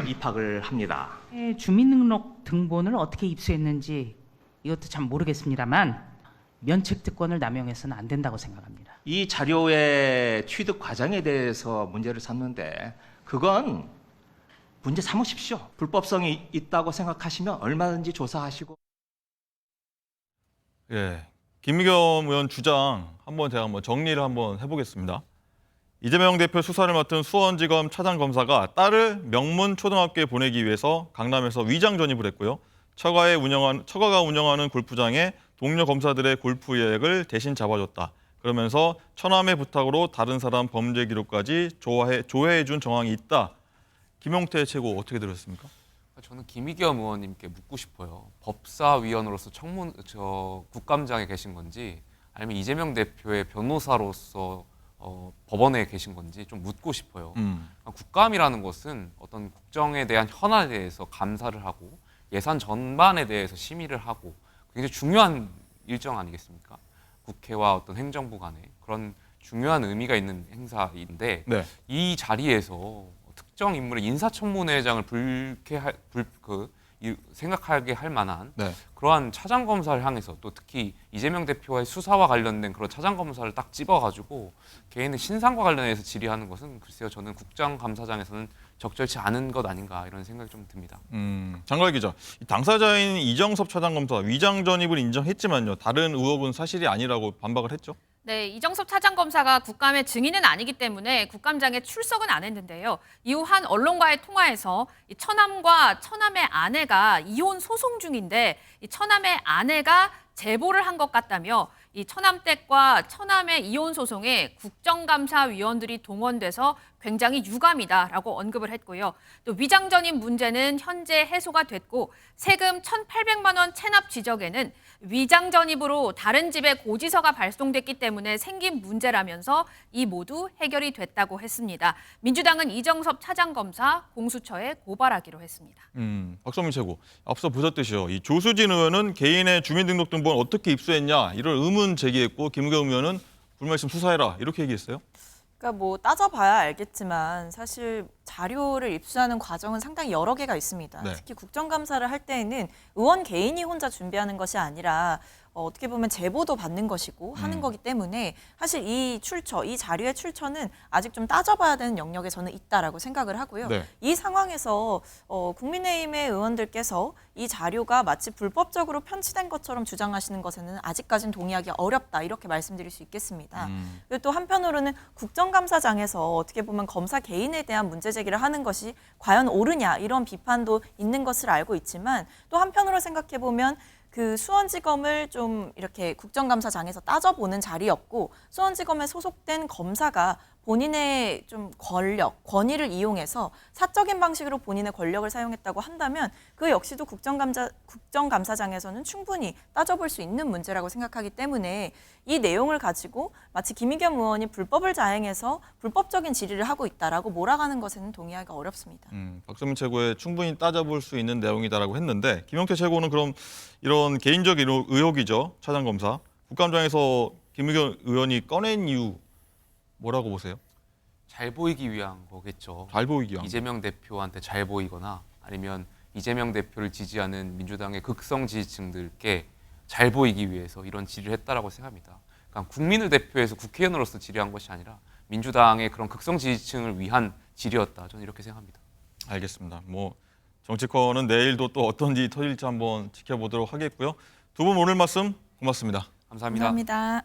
입학을 합니다. 주민등록 등본을 어떻게 입수했는지 이것도 잘 모르겠습니다만 면책 특권을 남용해서는 안 된다고 생각합니다. 이 자료의 취득 과정에 대해서 문제를 삼는데 그건 문제 삼으십시오. 불법성이 있다고 생각하시면 얼마든지 조사하시고. 예, 김의겸 의원 주장 제가 한번 정리를 한번 해보겠습니다. 이재명 대표 수사를 맡은 수원지검 차장검사가 딸을 명문 초등학교에 보내기 위해서 강남에서 위장 전입을 했고요. 처가가 운영하는 골프장에 동료 검사들의 골프 예약을 대신 잡아줬다. 그러면서 처남의 부탁으로 다른 사람 범죄 기록까지 조회해준 정황이 있다. 김용태 최고 어떻게 들었습니까? 저는 김의겸 의원님께 묻고 싶어요. 법사위원으로서 국감장에 계신 건지 아니면 이재명 대표의 변호사로서 법원에 계신 건지 좀 묻고 싶어요. 국감이라는 것은 어떤 국정에 대한 현안에 대해서 감사를 하고 예산 전반에 대해서 심의를 하고 굉장히 중요한 일정 아니겠습니까? 국회와 어떤 행정부 간에 그런 중요한 의미가 있는 행사인데 네. 이 자리에서 특정 인물의 인사청문회장을 생각하게 할 만한 네. 그러한 차장검사를 향해서 또 특히 이재명 대표와의 수사와 관련된 그런 차장검사를 딱 집어가지고 개인의 신상과 관련해서 질의하는 것은 글쎄요, 저는 국정감사장에서는 적절치 않은 것 아닌가 이런 생각이 좀 듭니다. 장갈 기자, 당사자인 이정섭 차장검사 위장 전입을 인정했지만요. 다른 의혹은 사실이 아니라고 반박을 했죠. 네, 이정섭 차장검사가 국감의 증인은 아니기 때문에 국감장에 출석은 안 했는데요. 이후 한 언론과의 통화에서 이 처남과 처남의 아내가 이혼 소송 중인데 이 처남의 아내가 제보를 한 것 같다며 이 처남댁과 처남의 이혼 소송에 국정감사위원들이 동원돼서 굉장히 유감이다라고 언급을 했고요. 또 위장 전입 문제는 현재 해소가 됐고 세금 1,800만 원 체납 지적에는 위장 전입으로 다른 집에 고지서가 발송됐기 때문에 생긴 문제라면서 이 모두 해결이 됐다고 했습니다. 민주당은 이정섭 차장검사 공수처에 고발하기로 했습니다. 박성민 최고, 앞서 보셨듯이요. 이 조수진 의원은 개인의 주민등록등본 어떻게 입수했냐 이런 의문 제기했고 김의겸 의원은 불말씀 수사해라 이렇게 얘기했어요. 그러니까 뭐 따져봐야 알겠지만 사실 자료를 입수하는 과정은 상당히 여러 개가 있습니다. 네. 특히 국정감사를 할 때에는 의원 개인이 혼자 준비하는 것이 아니라 어떻게 보면 제보도 받는 것이고 하는 거기 때문에 사실 이 자료의 출처는 아직 좀 따져봐야 되는 영역에 저는 있다라고 생각을 하고요. 네. 이 상황에서 국민의힘의 의원들께서 이 자료가 마치 불법적으로 편취된 것처럼 주장하시는 것에는 아직까지는 동의하기 어렵다 이렇게 말씀드릴 수 있겠습니다. 그리고 또 한편으로는 국정감사장에서 어떻게 보면 검사 개인에 대한 문제 제기를 하는 것이 과연 옳으냐 이런 비판도 있는 것을 알고 있지만 또 한편으로 생각해 보면 그 수원지검을 좀 이렇게 국정감사장에서 따져보는 자리였고 수원지검에 소속된 검사가 본인의 좀 권력, 권위를 이용해서 사적인 방식으로 본인의 권력을 사용했다고 한다면 그 역시도 국정감사장에서는 충분히 따져볼 수 있는 문제라고 생각하기 때문에 이 내용을 가지고 마치 김의겸 의원이 불법을 자행해서 불법적인 질의를 하고 있다라고 몰아가는 것에는 동의하기가 어렵습니다. 박수민 최고에 충분히 따져볼 수 있는 내용이다라고 했는데 김용태 최고는 그럼 이런 개인적 의혹이죠. 차장검사. 국감장에서 김의겸 의원이 꺼낸 이유 뭐라고 보세요? 잘 보이기 위한 거겠죠. 잘 보이기 위한. 이재명 대표한테 잘 보이거나 아니면 이재명 대표를 지지하는 민주당의 극성 지지층들께 잘 보이기 위해서 이런 질의를 했다라고 생각합니다. 그러니까 국민을 대표해서 국회의원으로서 질의한 것이 아니라 민주당의 그런 극성 지지층을 위한 질의였다. 저는 이렇게 생각합니다. 알겠습니다. 뭐 정치권은 내일도 또 어떤 일이 터질지 한번 지켜보도록 하겠고요. 두 분 오늘 말씀 고맙습니다. 감사합니다. 감사합니다.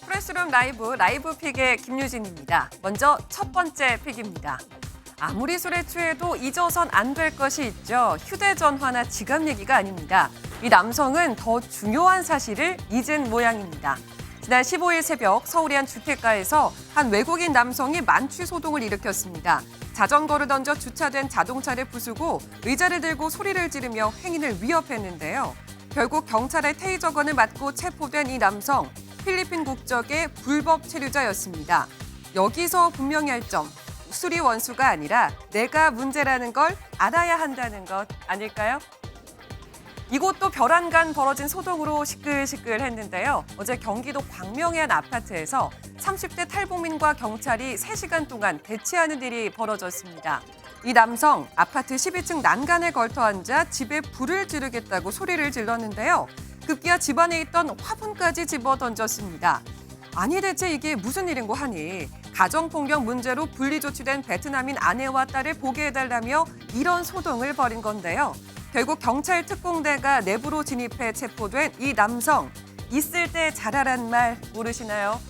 프레스룸 라이브 픽의 김유진입니다. 먼저 첫 번째 픽입니다. 아무리 술에 취해도 잊어선 안 될 것이 있죠. 휴대전화나 지갑 얘기가 아닙니다. 이 남성은 더 중요한 사실을 잊은 모양입니다. 지난 15일 새벽 서울의 한 주택가에서 한 외국인 남성이 만취 소동을 일으켰습니다. 자전거를 던져 주차된 자동차를 부수고 의자를 들고 소리를 지르며 행인을 위협했는데요. 결국 경찰의 테이저건을 맞고 체포된 이 남성, 필리핀 국적의 불법 체류자였습니다. 여기서 분명히 할 점, 술이 원수가 아니라 내가 문제라는 걸 알아야 한다는 것 아닐까요? 이곳도 별안간 벌어진 소동으로 시끌시끌했는데요. 어제 경기도 광명의 한 아파트에서 30대 탈북민과 경찰이 3시간 동안 대치하는 일이 벌어졌습니다. 이 남성 아파트 12층 난간에 걸터 앉아 집에 불을 지르겠다고 소리를 질렀는데요. 급기야 집안에 있던 화분까지 집어 던졌습니다. 아니 대체 이게 무슨 일인고 하니 가정폭력 문제로 분리조치된 베트남인 아내와 딸을 보게 해달라며 이런 소동을 벌인 건데요. 결국 경찰 특공대가 내부로 진입해 체포된 이 남성. 있을 때 잘하란 말 모르시나요?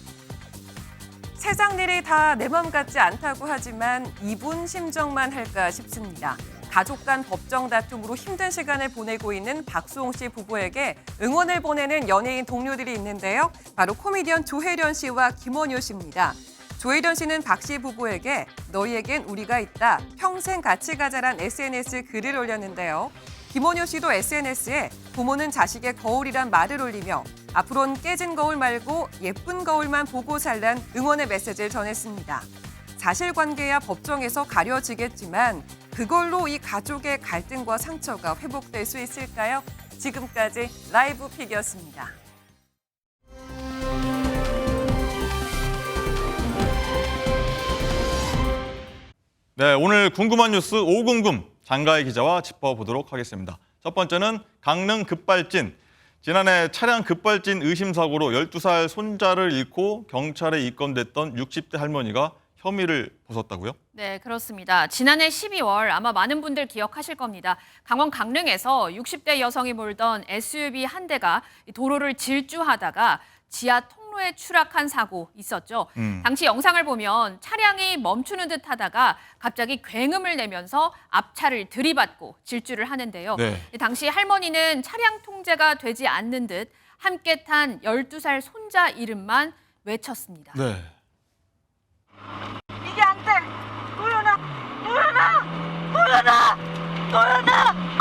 세상 일이 다 내 맘 같지 않다고 하지만 이분 심정만 할까 싶습니다. 가족 간 법정 다툼으로 힘든 시간을 보내고 있는 박수홍 씨 부부에게 응원을 보내는 연예인 동료들이 있는데요. 바로 코미디언 조혜련 씨와 김원효 씨입니다. 조혜련 씨는 박 씨 부부에게 너희에겐 우리가 있다, 평생 같이 가자란 SNS 글을 올렸는데요. 김원효 씨도 SNS에 부모는 자식의 거울이란 말을 올리며 앞으로는 깨진 거울 말고 예쁜 거울만 보고 살란 응원의 메시지를 전했습니다. 사실관계야 법정에서 가려지겠지만 그걸로 이 가족의 갈등과 상처가 회복될 수 있을까요? 지금까지 라이브 픽이었습니다. 네, 오늘 궁금한 뉴스 5궁금 장가희 기자와 짚어보도록 하겠습니다. 첫 번째는 강릉 급발진. 지난해 차량 급발진 의심 사고로 12살 손자를 잃고 경찰에 입건됐던 60대 할머니가 혐의를 벗었다고요? 네, 그렇습니다. 지난해 12월 아마 많은 분들 기억하실 겁니다. 강원 강릉에서 60대 여성이 몰던 SUV 한 대가 도로를 질주하다가 지하 통로에 추락한 사고 있었죠. 당시 영상을 보면 차량이 멈추는 듯 하다가 갑자기 굉음을 내면서 앞차를 들이받고 질주를 하는데요. 네. 당시 할머니는 차량 통제가 되지 않는 듯 함께 탄 12살 손자 이름만 외쳤습니다. 네. 이게 안 돼! 도연아! 도연아! 도연아! 도연아!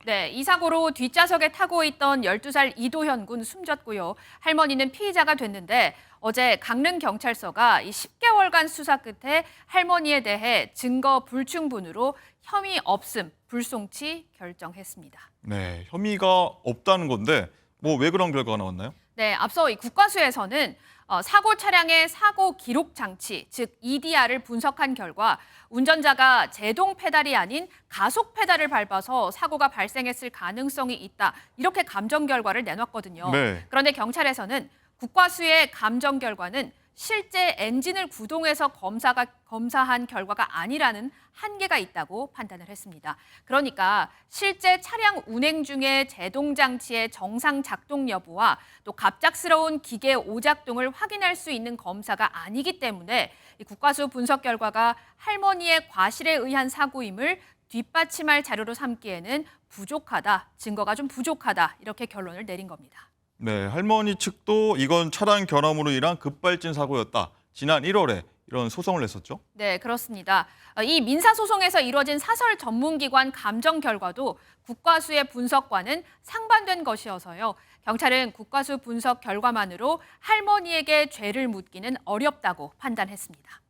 네, 이 사고로 뒷좌석에 타고 있던 12살 이도현 군 숨졌고요. 할머니는 피의자가 됐는데 어제 강릉경찰서가 이 10개월간 수사 끝에 할머니에 대해 증거 불충분으로 혐의 없음 불송치 결정했습니다. 네, 혐의가 없다는 건데 뭐 왜 그런 결과가 나왔나요? 네, 앞서 이 국과수에서는 사고 차량의 사고 기록 장치, 즉 EDR을 분석한 결과 운전자가 제동 페달이 아닌 가속 페달을 밟아서 사고가 발생했을 가능성이 있다. 이렇게 감정 결과를 내놨거든요. 네. 그런데 경찰에서는 국과수의 감정 결과는 실제 엔진을 구동해서 검사한 결과가 아니라는 한계가 있다고 판단을 했습니다. 그러니까 실제 차량 운행 중에 제동 장치의 정상 작동 여부와 또 갑작스러운 기계 오작동을 확인할 수 있는 검사가 아니기 때문에 이 국과수 분석 결과가 할머니의 과실에 의한 사고임을 뒷받침할 자료로 삼기에는 부족하다, 증거가 좀 부족하다 이렇게 결론을 내린 겁니다. 네, 할머니 측도 이건 차량 결함으로 인한 급발진 사고였다. 지난 1월에 이런 소송을 냈었죠. 네, 그렇습니다. 이 민사소송에서 이뤄진 사설 전문기관 감정 결과도 국과수의 분석과는 상반된 것이어서요. 경찰은 국과수 분석 결과만으로 할머니에게 죄를 묻기는 어렵다고 판단했습니다.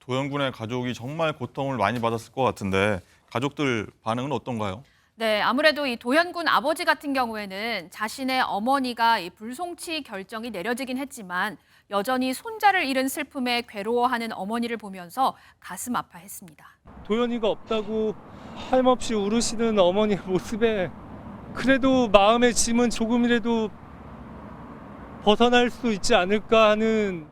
도영군의 가족이 정말 고통을 많이 받았을 것 같은데 가족들 반응은 어떤가요? 네, 아무래도 이 도현군 아버지 같은 경우에는 자신의 어머니가 이 불송치 결정이 내려지긴 했지만 여전히 손자를 잃은 슬픔에 괴로워하는 어머니를 보면서 가슴 아파했습니다. 도연이가 없다고 하염없이 울으시는 어머니의 모습에 그래도 마음의 짐은 조금이라도 벗어날 수 있지 않을까 하는.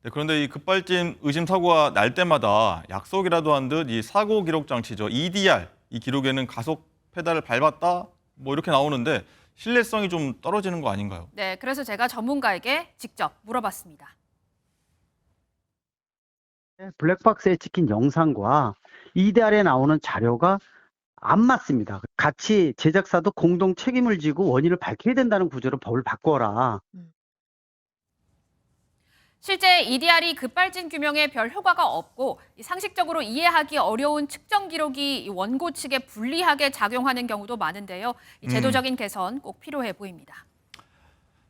네, 그런데 이 급발진 의심 사고가 날 때마다 약속이라도 한 듯 이 사고 기록 장치죠. EDR, 이 기록에는 가속 페달을 밟았다 뭐 이렇게 나오는데 신뢰성이 좀 떨어지는 거 아닌가요? 네, 그래서 제가 전문가에게 직접 물어봤습니다. 블랙박스에 찍힌 영상과 EDR에 나오는 자료가 안 맞습니다. 같이 제작사도 공동 책임을 지고 원인을 밝혀야 된다는 구조로 법을 바꿔라. 실제 EDR이 급발진 규명에 별 효과가 없고 상식적으로 이해하기 어려운 측정 기록이 원고 측에 불리하게 작용하는 경우도 많은데요. 이 제도적인 개선 꼭 필요해 보입니다.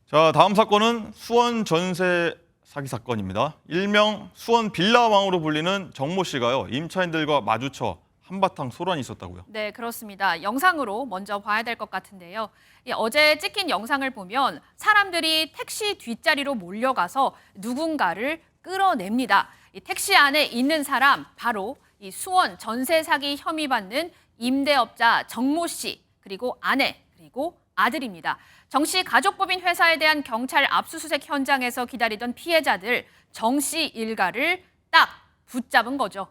자, 다음 사건은 수원 전세 사기 사건입니다. 일명 수원 빌라왕으로 불리는 정모 씨가요. 임차인들과 마주쳐 한바탕 소란이 있었다고요? 네, 그렇습니다. 영상으로 먼저 봐야 될 것 같은데요. 어제 찍힌 영상을 보면 사람들이 택시 뒷자리로 몰려가서 누군가를 끌어냅니다. 이 택시 안에 있는 사람 바로 이 수원 전세 사기 혐의 받는 임대업자 정모 씨, 그리고 아내, 그리고 아들입니다. 정 씨 가족법인 회사에 대한 경찰 압수수색 현장에서 기다리던 피해자들 정 씨 일가를 딱 붙잡은 거죠.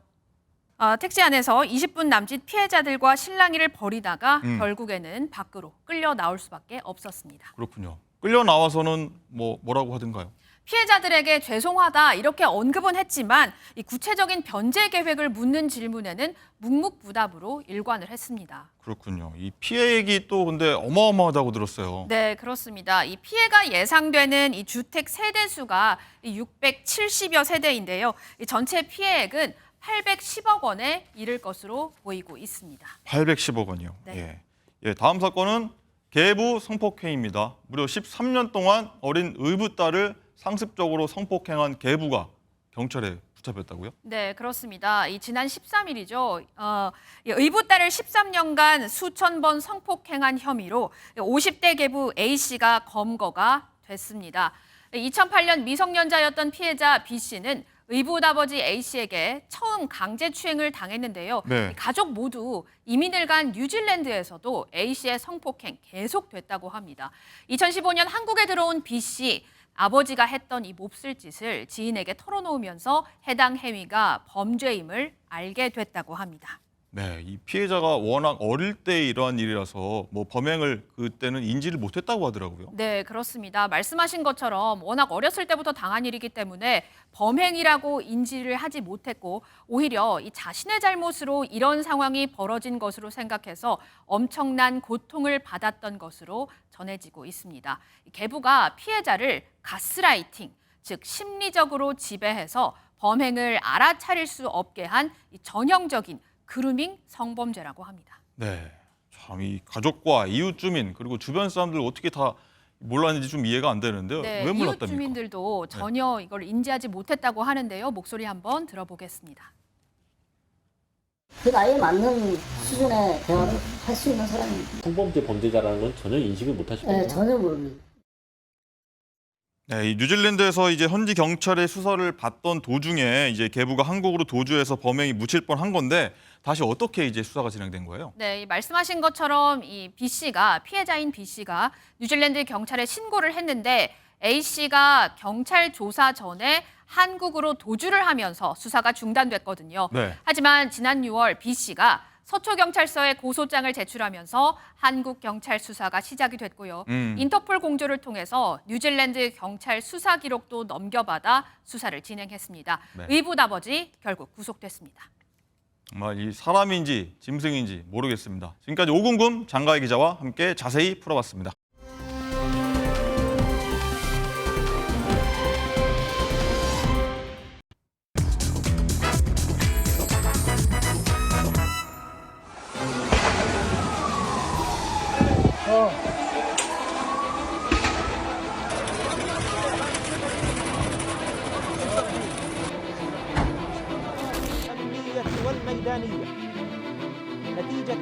택시 안에서 20분 남짓 피해자들과 실랑이를 벌이다가 결국에는 밖으로 끌려 나올 수밖에 없었습니다. 그렇군요. 끌려 나와서는 뭐라고 하던가요? 피해자들에게 죄송하다 이렇게 언급은 했지만 이 구체적인 변제 계획을 묻는 질문에는 묵묵부답으로 일관을 했습니다. 그렇군요. 이 피해액이 또 근데 어마어마하다고 들었어요. 네, 그렇습니다. 이 피해가 예상되는 이 주택 세대 수가 670여 세대인데요. 이 전체 피해액은 810억 원에 이를 것으로 보이고 있습니다. 810억 원이요. 네. 예, 다음 사건은 계부 성폭행입니다. 무려 13년 동안 어린 의붓 딸을 상습적으로 성폭행한 계부가 경찰에 붙잡혔다고요? 네, 그렇습니다. 지난 13일이죠. 의붓 딸을 13년간 수천 번 성폭행한 혐의로 50대 계부 A씨가 검거가 됐습니다. 2008년 미성년자였던 피해자 B씨는 의붓 아버지 A씨에게 처음 강제추행을 당했는데요. 네. 가족 모두 이민을 간 뉴질랜드에서도 A씨의 성폭행 계속됐다고 합니다. 2015년 한국에 들어온 B씨, 아버지가 했던 이 몹쓸 짓을 지인에게 털어놓으면서 해당 행위가 범죄임을 알게 됐다고 합니다. 네, 이 피해자가 워낙 어릴 때 이러한 일이라서 범행을 그때는 인지를 못했다고 하더라고요. 네, 그렇습니다. 말씀하신 것처럼 워낙 어렸을 때부터 당한 일이기 때문에 범행이라고 인지를 하지 못했고 오히려 이 자신의 잘못으로 이런 상황이 벌어진 것으로 생각해서 엄청난 고통을 받았던 것으로 전해지고 있습니다. 계부가 피해자를 가스라이팅, 즉 심리적으로 지배해서 범행을 알아차릴 수 없게 한 전형적인 그루밍 성범죄라고 합니다. 네, 참 이 가족과 이웃 주민 그리고 주변 사람들 어떻게 다 몰랐는지 좀 이해가 안 되는데요. 네, 왜 이웃 몰랐답니까? 주민들도 전혀 이걸 인지하지 못했다고 하는데요. 목소리 한번 들어보겠습니다. 그 나이에 맞는 수준의 대화를 할 수 있는 사람입니다. 성범죄 범죄자라는 건 전혀 인식을 못하시거든요. 네, 전혀 모릅니다. 네, 이 뉴질랜드에서 이제 현지 경찰의 수사를 받던 도중에 이제 계부가 한국으로 도주해서 범행이 묻힐 뻔한 건데 다시 어떻게 이제 수사가 진행된 거예요? 네, 말씀하신 것처럼 이 B 씨가 피해자인 B 씨가 뉴질랜드 경찰에 신고를 했는데 A 씨가 경찰 조사 전에 한국으로 도주를 하면서 수사가 중단됐거든요. 네. 하지만 지난 6월 B 씨가 서초경찰서에 고소장을 제출하면서 한국 경찰 수사가 시작이 됐고요. 인터폴 공조를 통해서 뉴질랜드 경찰 수사 기록도 넘겨받아 수사를 진행했습니다. 네. 의붓아버지 결국 구속됐습니다. 정말 이 사람인지 짐승인지 모르겠습니다. 지금까지 오궁금 장가희 기자와 함께 자세히 풀어봤습니다. والميدانية نتيجة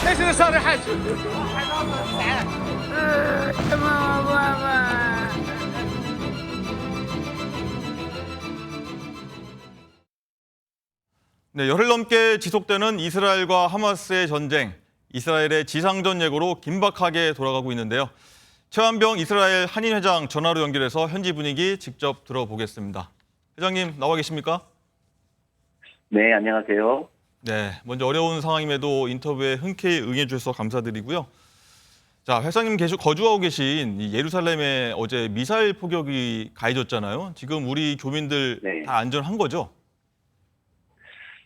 ليش اللي صار يا حاج؟ 네, 열흘 넘게 지속되는 이스라엘과 하마스의 전쟁, 이스라엘의 지상전 예고로 긴박하게 돌아가고 있는데요. 최한병 이스라엘 한인회장 전화로 연결해서 현지 분위기 직접 들어보겠습니다. 회장님 나와 계십니까? 네, 안녕하세요. 네, 먼저 어려운 상황임에도 인터뷰에 흔쾌히 응해주셔서 감사드리고요. 자, 회장님 거주하고 계신 이 예루살렘에 어제 미사일 포격이 가해졌잖아요. 지금 우리 교민들 다 안전한 거죠?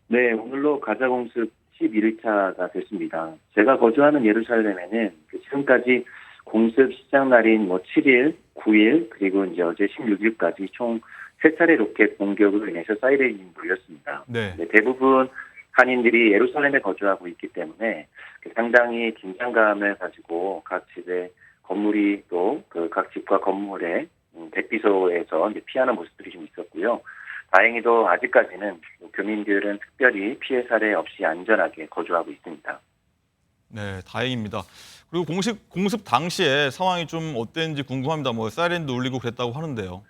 네, 오늘로 가자 공습 11일차가 됐습니다. 제가 거주하는 예루살렘에는 지금까지 공습 시작 날인 7일, 9일, 그리고 이제 어제 16일까지 총 3차례 로켓 공격으로 인해서 사이렌이 울렸습니다. 네. 대부분 한인들이 예루살렘에 거주하고 있기 때문에 상당히 긴장감을 가지고 각 집의 건물이 또 각 집과 건물의 대피소에서 이제 피하는 모습들이 좀 있었고요. 다행히도 아직까지는 교민들은 특별히 피해 사례 없이 안전하게 거주하고 있습니다. 네, 다행입니다. 그리고 공습 당시에 상황이 좀 어땠는지 궁금합니다. 사이렌도 울리고 그랬다고 하는데요.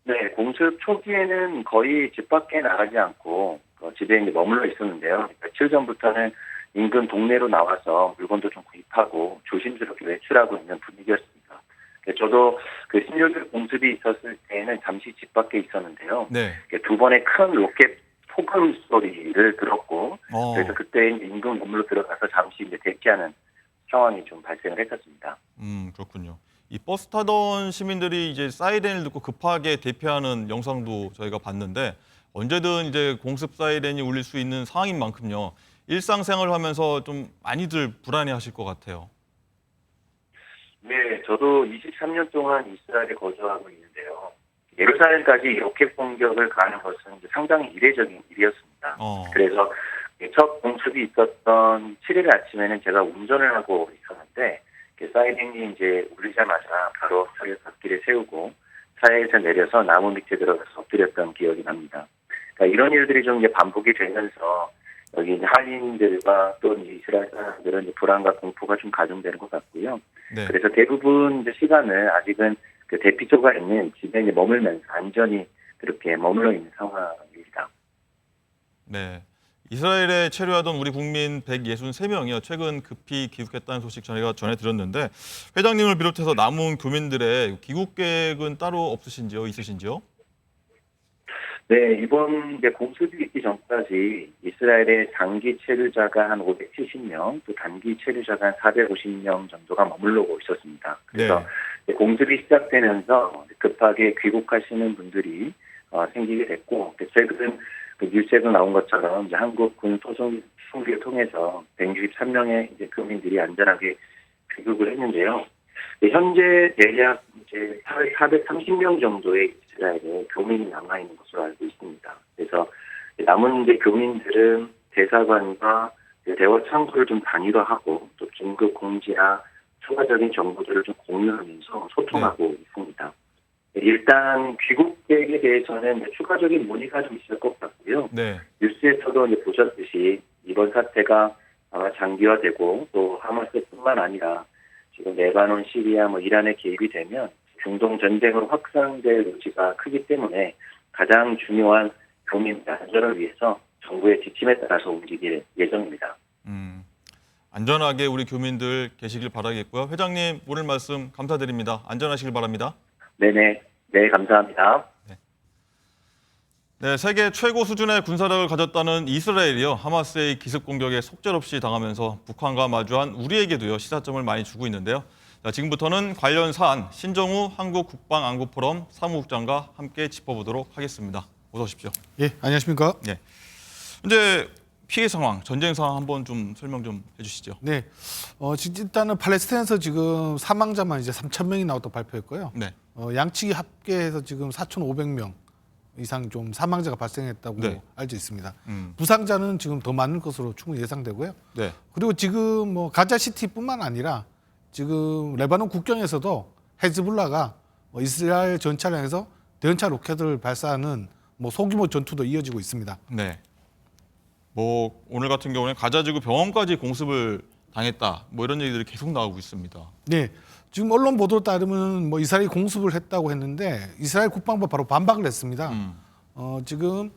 네, 공습 초기에는 거의 집 밖에 나가지 않고 집에 이제 머물러 있었는데요. 며칠 전부터는 인근 동네로 나와서 물건도 좀 구입하고 조심스럽게 외출하고 있는 분위기였습니다. 저도 16일 공습이 있었을 때는 잠시 집 밖에 있었는데요. 네. 2번의 큰 로켓 폭음 소리를 들었고, 그래서 그때 인근 건물로 들어가서 잠시 이제 대피하는 상황이 좀 발생을 했었습니다. 그렇군요. 이 버스 타던 시민들이 이제 사이렌을 듣고 급하게 대피하는 영상도 저희가 봤는데 언제든 이제 공습 사이렌이 울릴 수 있는 상황인 만큼요. 일상생활을 하면서 좀 많이들 불안해하실 것 같아요. 네, 저도 23년 동안 이스라엘에 거주하고 있는데요. 예루살렘까지 로켓 공격을 가하는 것은 상당히 이례적인 일이었습니다. 그래서 첫 공습이 있었던 7일 아침에는 제가 운전을 하고 있었는데 사이렌이 이제 울리자마자 바로 차를 갓길에 세우고 차에서 내려서 나무 밑에 들어가서 엎드렸던 기억이 납니다. 그러니까 이런 일들이 좀 이제 반복이 되면서 여기 이제 한인들과 또 이제 이스라엘 사람들은 이제 불안과 공포가 좀 가중되는 것 같고요. 네. 그래서 대부분 이제 시간을 아직은 대피소가 있는 집에 이제 머물면서 안전히 그렇게 머물러 있는 상황입니다. 네. 이스라엘에 체류하던 우리 국민 163명이요. 최근 급히 귀국했다는 소식 저희가 전해 드렸는데 회장님을 비롯해서 남은 교민들의 귀국 계획은 따로 없으신지요? 있으신지요? 네, 이번 이제 공습이 있기 전까지 이스라엘의 장기 체류자가 한 570명, 또 단기 체류자가 한 450명 정도가 머물러고 있었습니다. 그래서 공습이 시작되면서 급하게 귀국하시는 분들이 생기게 됐고, 최근 뉴스에도 나온 것처럼 이제 한국 군 소송기를 통해서 163명의 이제 교민들이 안전하게 귀국을 했는데요. 현재 대략 이제 430명 정도의 이스라엘에 교민이 남아 있는 것으로 알고 있습니다. 그래서 남은 이제 교민들은 대사관과 대화 창구를 좀 단일화하고 또 긴급 공지나 추가적인 정보들을 좀 공유하면서 소통하고 있습니다. 일단 귀국 계획에 대해서는 추가적인 문의가 좀 있을 것 같고요. 있고요. 네. 뉴스에서도 이제 보셨듯이 이번 사태가 아마 장기화되고 또 하마스뿐만 아니라 지금 레바논, 시리아, 이란에 개입이 되면 중동 전쟁으로 확산될 여지가 크기 때문에 가장 중요한 교민 안전을 위해서 정부의 지침에 따라서 움직일 예정입니다. 안전하게 우리 교민들 계시길 바라겠고요. 회장님 오늘 말씀 감사드립니다. 안전하시길 바랍니다. 네네. 네, 감사합니다. 네, 세계 최고 수준의 군사력을 가졌다는 이스라엘이요. 하마스의 기습 공격에 속절없이 당하면서 북한과 마주한 우리에게도요. 시사점을 많이 주고 있는데요. 자, 지금부터는 관련 사안 신정우 한국국방안보포럼 사무국장과 함께 짚어보도록 하겠습니다. 어서 오십시오. 예, 안녕하십니까? 네. 이제 피해 상황, 전쟁 상황 한번 좀 설명 좀 해주시죠. 네, 일단은 팔레스타인에서 지금 사망자만 이제 3,000명이 나왔다고 발표했고요. 네. 양측이 합계해서 지금 4,500명 이상 좀 사망자가 발생했다고 네. 알려져 있습니다. 부상자는 지금 더 많을 것으로 충분히 예상되고요. 네. 그리고 지금 가자시티뿐만 아니라 지금 레바논 국경에서도 헤즈볼라가 이스라엘 전차를 향해서 대전차 로켓을 발사하는 소규모 전투도 이어지고 있습니다. 네. 오늘 같은 경우는 가자지구 병원까지 공습을 당했다. 이런 얘기들이 계속 나오고 있습니다. 네. 지금 언론 보도에 따르면 이스라엘이 공습을 했다고 했는데 이스라엘 국방부가 바로 반박을 했습니다. 지금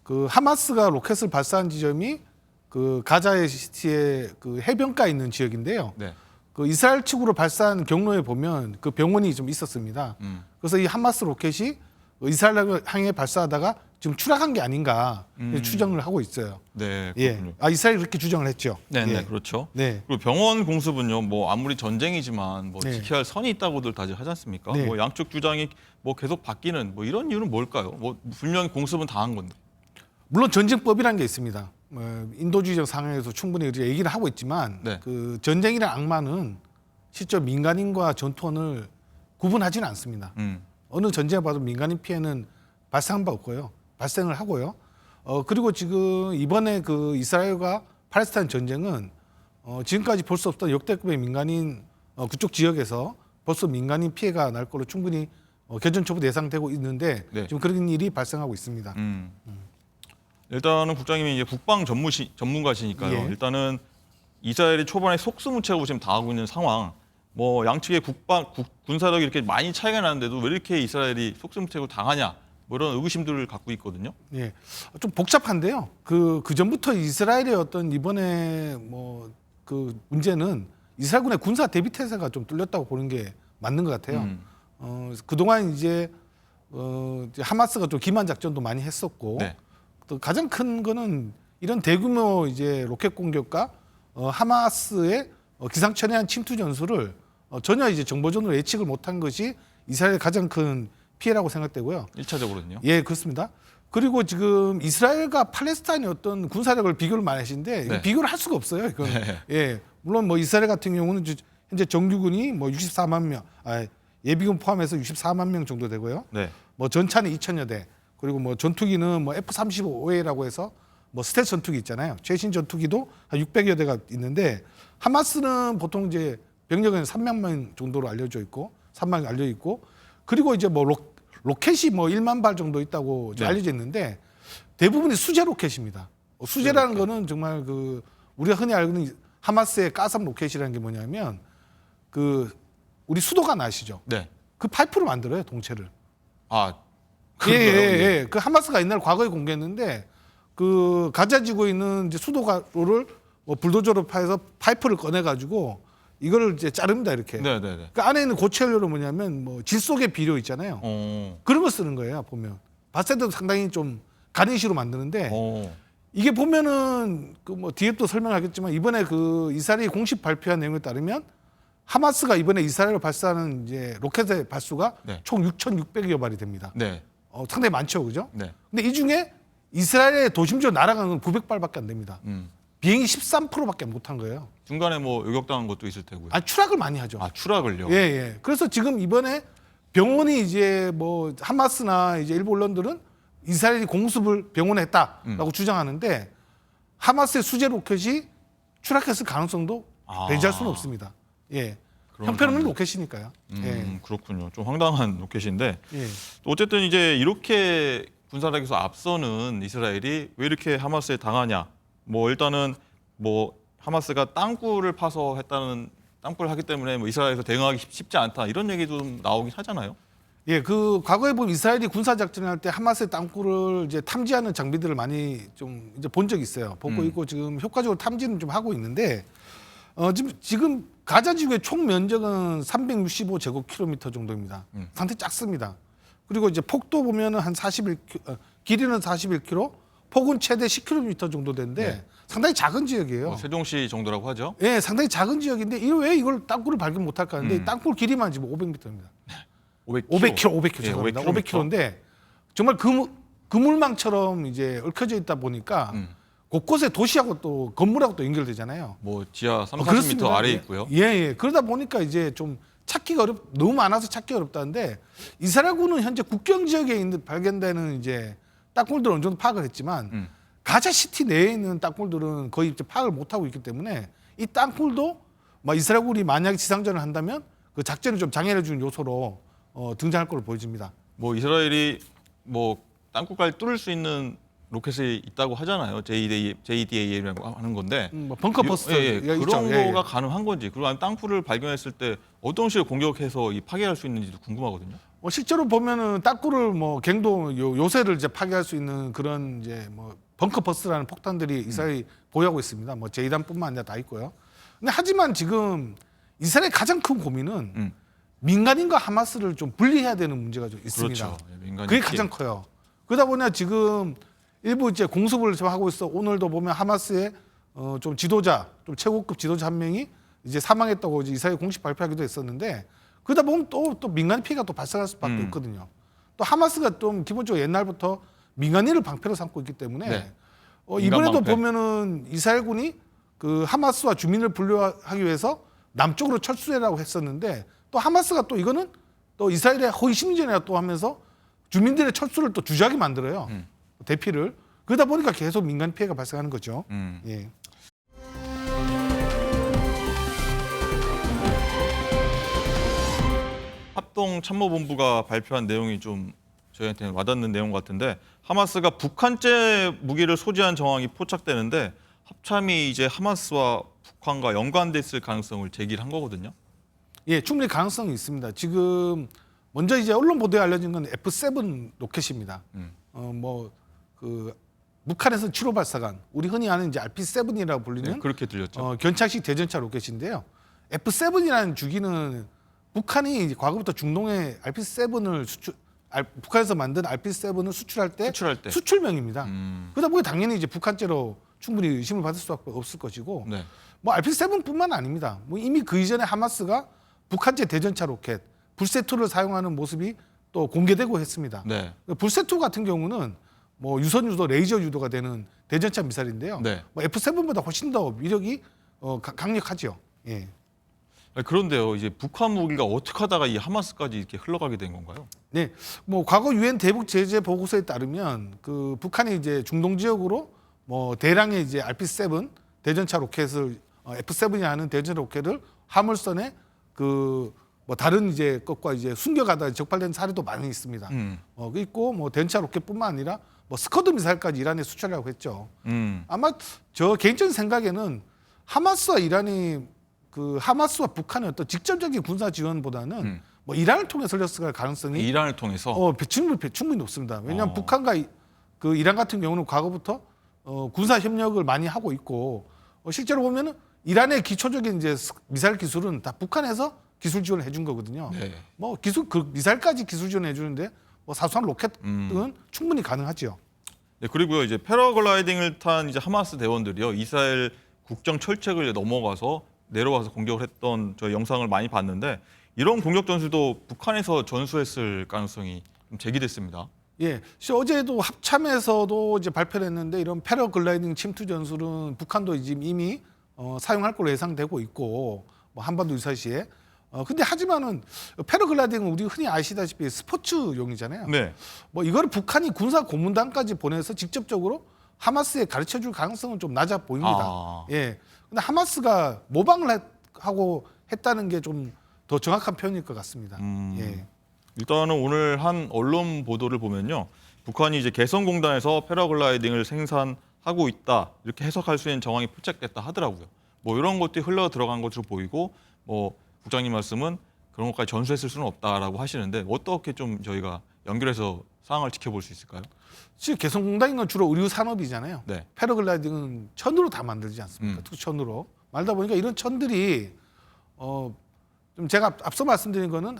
그 하마스가 로켓을 발사한 지점이 그 가자의 시티의 그 해변가에 있는 지역인데요. 네. 그 이스라엘 측으로 발사한 경로에 보면 그 병원이 좀 있었습니다. 그래서 이 하마스 로켓이 이스라엘을 향해 발사하다가 지금 추락한 게 아닌가 추정을 하고 있어요. 네, 그렇군요. 예. 이스라엘이 그렇게 주장을 했죠. 네, 예. 네, 그렇죠. 네. 그리고 병원 공습은요, 아무리 전쟁이지만 네. 지켜야 할 선이 있다고들 다들 하지 않습니까? 네. 양쪽 주장이 계속 바뀌는 이런 이유는 뭘까요? 분명히 공습은 당한 건데. 물론 전쟁법이라는 게 있습니다. 인도주의적 상황에서 충분히 우리가 얘기를 하고 있지만 네. 그 전쟁이라는 악마는 실제 민간인과 전투원을 구분하지는 않습니다. 어느 전쟁을 봐도 민간인 피해는 발생한 바 없고요. 발생을 하고요. 그리고 지금 이번에 그 이스라엘과 팔레스타인 전쟁은 지금까지 볼 수 없던 역대급의 민간인 그쪽 지역에서 벌써 민간인 피해가 날 걸로 충분히 개전초부터 예상되고 있는데 네. 지금 그런 일이 발생하고 있습니다. 일단은 국장님이 이제 국방 전문가시니까요. 예. 일단은 이스라엘이 초반에 속수무책으로 지금 당하고 있는 상황. 양측의 군사력이 이렇게 많이 차이가 나는데도 왜 이렇게 이스라엘이 속수무책으로 당하냐? 이런 의구심들을 갖고 있거든요. 예, 좀 복잡한데요. 그 전부터 이스라엘의 어떤 이번에 그 문제는 이스라엘군의 군사 대비 태세가 좀 뚫렸다고 보는 게 맞는 것 같아요. 그동안 이제 하마스가 좀 기만 작전도 많이 했었고, 네. 또 가장 큰 거는 이런 대규모 이제 로켓 공격과 하마스의 기상천외한 침투 전술을 전혀 이제 정보전으로 예측을 못한 것이 이스라엘의 가장 큰 피해라고 생각되고요. 1차적으로는요? 예, 그렇습니다. 그리고 지금 이스라엘과 팔레스타인의 어떤 군사력을 비교를 많이 하시는데 네. 비교를 할 수가 없어요. 이건. 네. 예, 물론 이스라엘 같은 경우는 현재 정규군이 64만 명, 예비군 포함해서 64만 명 정도 되고요. 네. 전차는 2,000여 대, 그리고 전투기는 F-35A라고 해서 스텔스 전투기 있잖아요. 최신 전투기도 한 600여 대가 있는데 하마스는 보통 이제 병력은 3만 명 정도로 알려져 있고 3만 명 알려 있고 그리고 이제 로켓이 1만 발 정도 있다고 네. 알려져 있는데 대부분이 수제 로켓입니다. 수제라는 거는 정말 우리가 흔히 알고 있는 하마스의 가삼 로켓이라는 게 뭐냐면 우리 수도관 아시죠? 네. 그 파이프를 만들어요, 동체를. 예. 그 하마스가 옛날 과거에 공개했는데 그 가자 지구에 있는 이제 수도가루를 불도저로 파해서 파이프를 꺼내 가지고 이거를 이제 자릅니다, 이렇게. 네네네. 그 안에 있는 고체 연료로 뭐냐면 질소계 비료 있잖아요. 그런 거 쓰는 거예요, 보면. 봤을 때도 상당히 좀 가니쉬로 만드는데 이게 보면은 뒤에 또 설명하겠지만 이번에 이스라엘이 공식 발표한 내용에 따르면 하마스가 이번에 이스라엘로 발사하는 이제 로켓의 발수가 네. 총 6,600여 발이 됩니다. 네. 상당히 많죠, 그죠? 네. 근데 이 중에 이스라엘의 도심지로 날아가는 건 900발밖에 안 됩니다. 비행이 13%밖에 못한 거예요. 중간에 요격당한 것도 있을 테고요. 추락을 많이 하죠. 추락을요? 예. 그래서 지금 이번에 병원이 이제 하마스나 이제 일부 언론들은 이스라엘이 공습을 병원에 했다라고 주장하는데 하마스의 수제 로켓이 추락했을 가능성도 배제할 수는 없습니다. 예. 형편없는 로켓이니까요. 그렇군요. 좀 황당한 로켓인데 예. 또 어쨌든 이제 이렇게 군사력에서 앞서는 이스라엘이 왜 이렇게 하마스에 당하냐? 뭐 일단은 뭐 하마스가 땅굴을 파서 했다는 땅굴을 하기 때문에 뭐 이스라엘에서 대응하기 쉽지 않다 이런 얘기도 좀 나오긴 하잖아요. 예, 그 과거에 보면 이스라엘이 군사 작전을 할 때 하마스의 땅굴을 이제 탐지하는 장비들을 많이 좀 이제 본 적이 있어요. 보고 있고 지금 효과적으로 탐지는 좀 하고 있는데 지금 가자 지구의 총 면적은 365제곱킬로미터 정도입니다. 상당히 작습니다. 그리고 이제 폭도 보면은 한 길이는 41km, 폭은 최대 10km 정도 되는데 네. 상당히 작은 지역이에요. 뭐 세종시 정도라고 하죠. 예, 상당히 작은 지역인데 왜 이걸 땅굴을 발견 못할까 하는데 땅굴 길이만 지금 500m입니다. 500km 죄송합니다. 500km인데 정말 그물망처럼 이제 얽혀져 있다 보니까 곳곳에 도시하고 또 건물하고 또 연결되잖아요. 뭐 지하 30-40m 아래에 있고요. 예. 그러다 보니까 이제 좀 찾기가 너무 많아서 찾기 어렵다는데 이스라엘군은 현재 국경 지역에 발견되는 이제 땅굴들을 어느 정도 파악을 했지만 가자 시티 내에 있는 땅굴들은 거의 이제 파악을 못 하고 있기 때문에 이 땅굴도 이스라엘군이 만약에 지상전을 한다면 그 작전에 좀 장애를 주는 요소로 등장할 걸로 보여집니다. 뭐 이스라엘이 뭐 땅굴까지 뚫을 수 있는 로켓이 있다고 하잖아요. JDA라고 하는 건데. 뭐 벙커버스터 그런 거가 가능한 건지 그리고 아니면 땅굴을 발견했을 때 어떤 식으로 공격해서 파괴할 수 있는지도 궁금하거든요. 실제로 보면은 땅굴을 뭐 갱도 요새를 이제 파괴할 수 있는 그런 이제 뭐 벙커버스라는 폭탄들이 이스라엘이 보유하고 있습니다. 뭐 제이단뿐만 아니라 다 있고요. 근데 하지만 지금 이스라엘의 가장 큰 고민은 민간인과 하마스를 좀 분리해야 되는 문제가 좀 있습니다. 그렇죠. 민간인 그게 피해. 가장 커요. 그러다 보니 지금 일부 이제 공습을 좀 하고 있어. 오늘도 보면 하마스의 좀 지도자, 좀 최고급 지도자 한 명이 이제 사망했다고 이제 이스라엘 공식 발표하기도 했었는데 그러다 보면 또 민간 피해가 또 발생할 수밖에 없거든요. 또 하마스가 좀 기본적으로 옛날부터 민간인을 방패로 삼고 있기 때문에 이번에도 방패. 보면은 이스라엘군이 그 하마스와 주민을 분류하기 위해서 남쪽으로 철수해라고 했었는데 또 하마스가 또 이거는 또 이스라엘의 허위 심리전이라 또 하면서 주민들의 철수를 또 주저하게 만들어요. 대피를. 그러다 보니까 계속 민간 피해가 발생하는 거죠. 예. 합동참모본부가 발표한 내용이 좀 저희한테는 와닿는 내용 같은데 하마스가 북한제 무기를 소지한 정황이 포착되는데 합참이 이제 하마스와 북한과 연관돼 있을 가능성을 제기를 한 거거든요. 예, 충분히 가능성이 있습니다. 지금 먼저 이제 언론 보도에 알려진 건 F7 로켓입니다. 북한에서 7호 발사관, 우리 흔히 아는 이제 RP7이라고 불리는 그렇게 들렸죠. 견착식 대전차 로켓인데요. F7이라는 주기는 북한이 이제 과거부터 중동에 RP7을 북한에서 만든 RP7을 수출할 때 수출명입니다. 그러다 보니 당연히 이제 북한제로 충분히 의심을 받을 수밖에 없을 것이고, 뭐 RP7뿐만 아닙니다. 뭐 이미 그 이전에 하마스가 북한제 대전차 로켓 불세2를 사용하는 모습이 또 공개되고 했습니다. 불세2 같은 경우는 뭐 유선 유도, 레이저 유도가 되는 대전차 미사일인데요. 뭐 F7보다 훨씬 더 위력이 강력하죠. 예. 그런데요, 이제 북한 무기가 어떻게 하다가 이 하마스까지 이렇게 흘러가게 된 건가요? 네, 뭐 과거 유엔 대북 제재 보고서에 따르면 그 북한이 이제 중동 지역으로 뭐 대량의 이제 RP7 대전차 로켓을 F7이 하는 대전차 로켓을 화물선에 그 뭐 다른 이제 것과 이제 숨겨가다 적발된 사례도 많이 있습니다. 그 있고 뭐 대전차 로켓뿐만 아니라 뭐 스커드 미사일까지 이란에 수출하고 했죠. 아마 저 개인적인 생각에는 하마스와 이란이 그 하마스와 북한의 어떤 직접적인 군사 지원보다는 뭐 이란을 통해서 흘렸을 가능성이 이란을 통해서 충분히 높습니다. 왜냐하면 북한과 그 이란 같은 경우는 과거부터 군사 협력을 많이 하고 있고 실제로 보면은 이란의 기초적인 이제 미사일 기술은 다 북한에서 기술 지원을 해준 거거든요. 뭐 그 미사일까지 기술 지원해 주는데 뭐 사소한 로켓 등은 충분히 가능하죠. 네, 그리고요 이제 패러글라이딩을 탄 이제 하마스 대원들이요 이스라엘 국정 철책을 넘어가서 내려와서 공격을 했던 저 영상을 많이 봤는데 이런 공격 전술도 북한에서 전수했을 가능성이 좀 제기됐습니다. 예, 어제도 합참에서도 이제 발표를 했는데 이런 패러글라이딩 침투 전술은 북한도 지금 이미 사용할 걸로 예상되고 있고 뭐 한반도 유사시에. 근데 하지만은 패러글라이딩은 우리 흔히 아시다시피 스포츠용이잖아요. 뭐 이거를 북한이 군사 고문단까지 보내서 직접적으로 하마스에 가르쳐줄 가능성은 좀 낮아 보입니다. 예. 근데 하마스가 모방을 하고 했다는 게 좀 더 정확한 표현일 것 같습니다. 예. 일단은 오늘 한 언론 보도를 보면요. 북한이 이제 개성공단에서 패러글라이딩을 생산하고 있다 이렇게 해석할 수 있는 정황이 포착됐다 하더라고요. 뭐 이런 것들이 흘러 들어간 것으로 보이고 뭐 국장님 말씀은 그런 것까지 전수했을 수는 없다라고 하시는데 어떻게 좀 저희가 연결해서 상황을 지켜볼 수 있을까요? 지금 개성공단인 건 주로 의류 산업이잖아요. 네. 패러글라이딩은 천으로 다 만들지 않습니까? 투천으로. 말다 보니까 이런 천들이 좀 제가 앞서 말씀드린 거는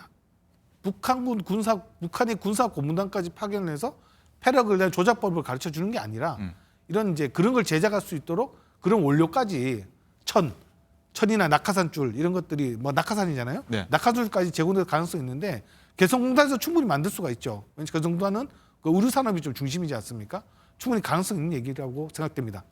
북한이 군사 고문단까지 파견을 해서 패러글라이딩 조작법을 가르쳐 주는 게 아니라 이런 이제 그런 걸 제작할 수 있도록 그런 원료까지 천이나 낙하산줄 이런 것들이 뭐 낙하산이잖아요. 네. 낙하산줄까지 제공될 가능성이 있는데 개성공단에서 충분히 만들 수가 있죠. 왜냐하면 그 정도는 그 의류 산업이 좀 중심이지 않습니까? 충분히 가능성 있는 얘기라고 생각됩니다.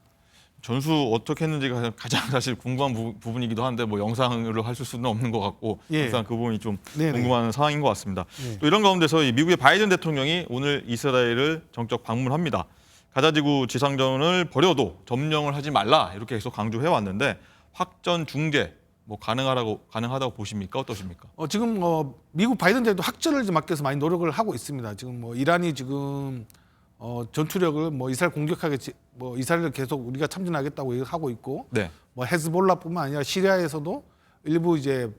전수 어떻게 했는지가 가장 사실 궁금한 부분이기도 한데 뭐 영상으로 할 수는 없는 것 같고 예. 항상 그 부분이 좀 네네. 궁금한 상황인 것 같습니다. 네. 또 이런 가운데서 이 미국의 바이든 대통령이 오늘 이스라엘을 정적 방문합니다. 가자지구 지상전을 벌여도 점령을 하지 말라 이렇게 계속 강조해 왔는데 확전 중재 뭐 가능하다고 보십니까? 어떠십니까? 지금 미국 바이든 대통령도 확전을 막기 위해서 많이 노력을 하고 있습니다. 지금 뭐 이란이 지금 전투력을 뭐 이스라엘 공격하게 뭐 이스라엘을 계속 우리가 참전하겠다고 하고 있고 네. 뭐 헤즈볼라뿐만 아니라 시리아에서도 일부 이제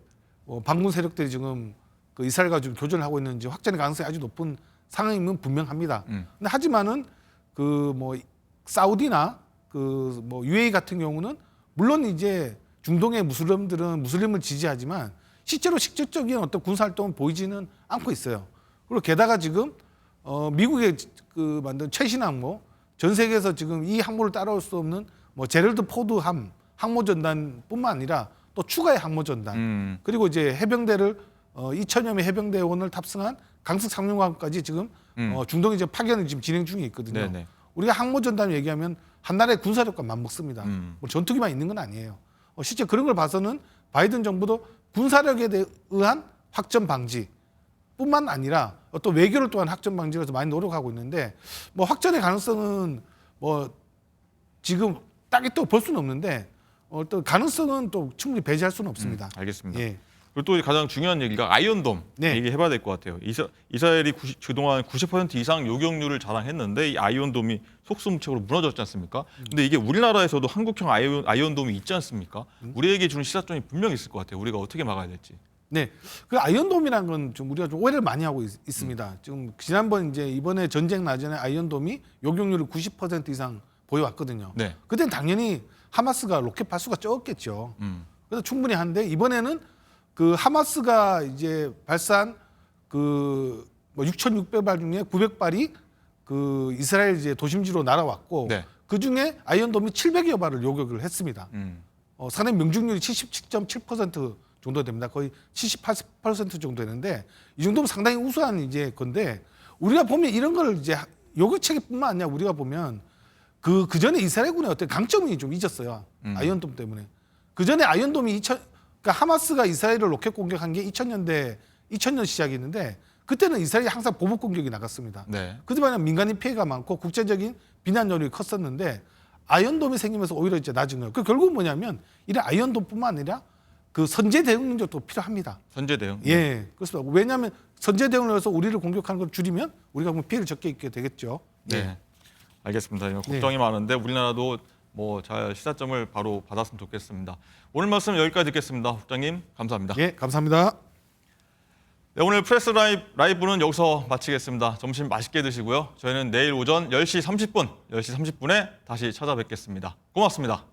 반군 세력들이 지금 그 이스라엘과 좀 교전을 하고 있는지 확전의 가능성이 아주 높은 상황이면 분명합니다. 근데 하지만은 그 뭐 사우디나 그 뭐 UAE 같은 경우는 물론 이제 중동의 무슬림들은 무슬림을 지지하지만 실제로 직접적인 어떤 군사 활동은 보이지는 않고 있어요. 그리고 게다가 지금 미국의 그 만든 최신 항모, 전 세계에서 지금 이 항모를 따라올 수 없는 뭐 제럴드 포드 항모 전단뿐만 아니라 또 추가의 항모 전단 그리고 이제 해병대를 2,000여 명 해병대원을 탑승한 강습 상륙함까지 지금 중동에 이제 파견을 지금 진행 중에 있거든요. 네네. 우리가 항모 전단 얘기하면 한 나라의 군사력과 맞먹습니다. 뭐 전투기만 있는 건 아니에요. 실제 그런 걸 봐서는 바이든 정부도 군사력에 의한 확전 방지 뿐만 아니라 어떤 외교를 통한 확전 방지에 대해서 많이 노력하고 있는데 뭐 확전의 가능성은 뭐 지금 딱히 또 볼 수는 없는데 어떤 가능성은 또 충분히 배제할 수는 없습니다. 알겠습니다. 예. 그리고 또 가장 중요한 얘기가 아이언돔 네. 얘기해봐야 될 것 같아요. 이스라엘이 그동안 90% 이상 요격률을 자랑했는데 이 아이언돔이 속수무책으로 무너졌지 않습니까? 근데 이게 우리나라에서도 한국형 아이언돔이 있지 않습니까? 우리에게 주는 시사점이 분명히 있을 것 같아요. 우리가 어떻게 막아야 될지. 네, 그 아이언돔이라는 건 좀 우리가 좀 오해를 많이 하고 있습니다. 지금 지난번 이제 이번에 전쟁 나전에 아이언돔이 요격률을 90% 이상 보여왔거든요. 네. 그때는 당연히 하마스가 로켓 발수가 적었겠죠. 그래서 충분히 한데 이번에는 그 하마스가 이제 발사한 그 뭐 6,600발 중에 900발이 그 이스라엘 이제 도심지로 날아왔고 네. 그 중에 아이언돔이 700여 발을 요격을 했습니다. 상당히 명중률이 77.7% 정도 됩니다. 거의 78% 정도 되는데 이 정도면 상당히 우수한 이제 건데 우리가 보면 이런 걸 이제 요격 체계뿐만 아니라 우리가 보면 그 전에 이스라엘군의 어떤 강점이 좀 잊었어요. 아이언돔 때문에. 그 전에 아이언돔이 그러니까 하마스가 이스라엘을 로켓 공격한 게 2000년 시작이었는데 그때는 이스라엘이 항상 보복 공격이 나갔습니다. 네. 그동안에 민간인 피해가 많고 국제적인 비난 여론이 컸었는데 아이언돔이 생기면서 오히려 이제 낮은 거예요. 그 결국은 뭐냐면 이런 아이언돔뿐만 아니라 그 선제 대응 능력도 필요합니다. 선제 대응. 예, 그렇습니다. 왜냐하면 선제 대응을 해서 우리를 공격하는 걸 줄이면 우리가 피해를 적게 입게 되겠죠. 네. 예. 알겠습니다. 걱정이 많은데 우리나라도 뭐 잘 시사점을 바로 받았으면 좋겠습니다. 오늘 말씀 여기까지 듣겠습니다. 국장님 감사합니다. 예, 감사합니다. 네, 오늘 프레스 라이브는 여기서 마치겠습니다. 점심 맛있게 드시고요. 저희는 내일 오전 10시 30분에 다시 찾아뵙겠습니다. 고맙습니다.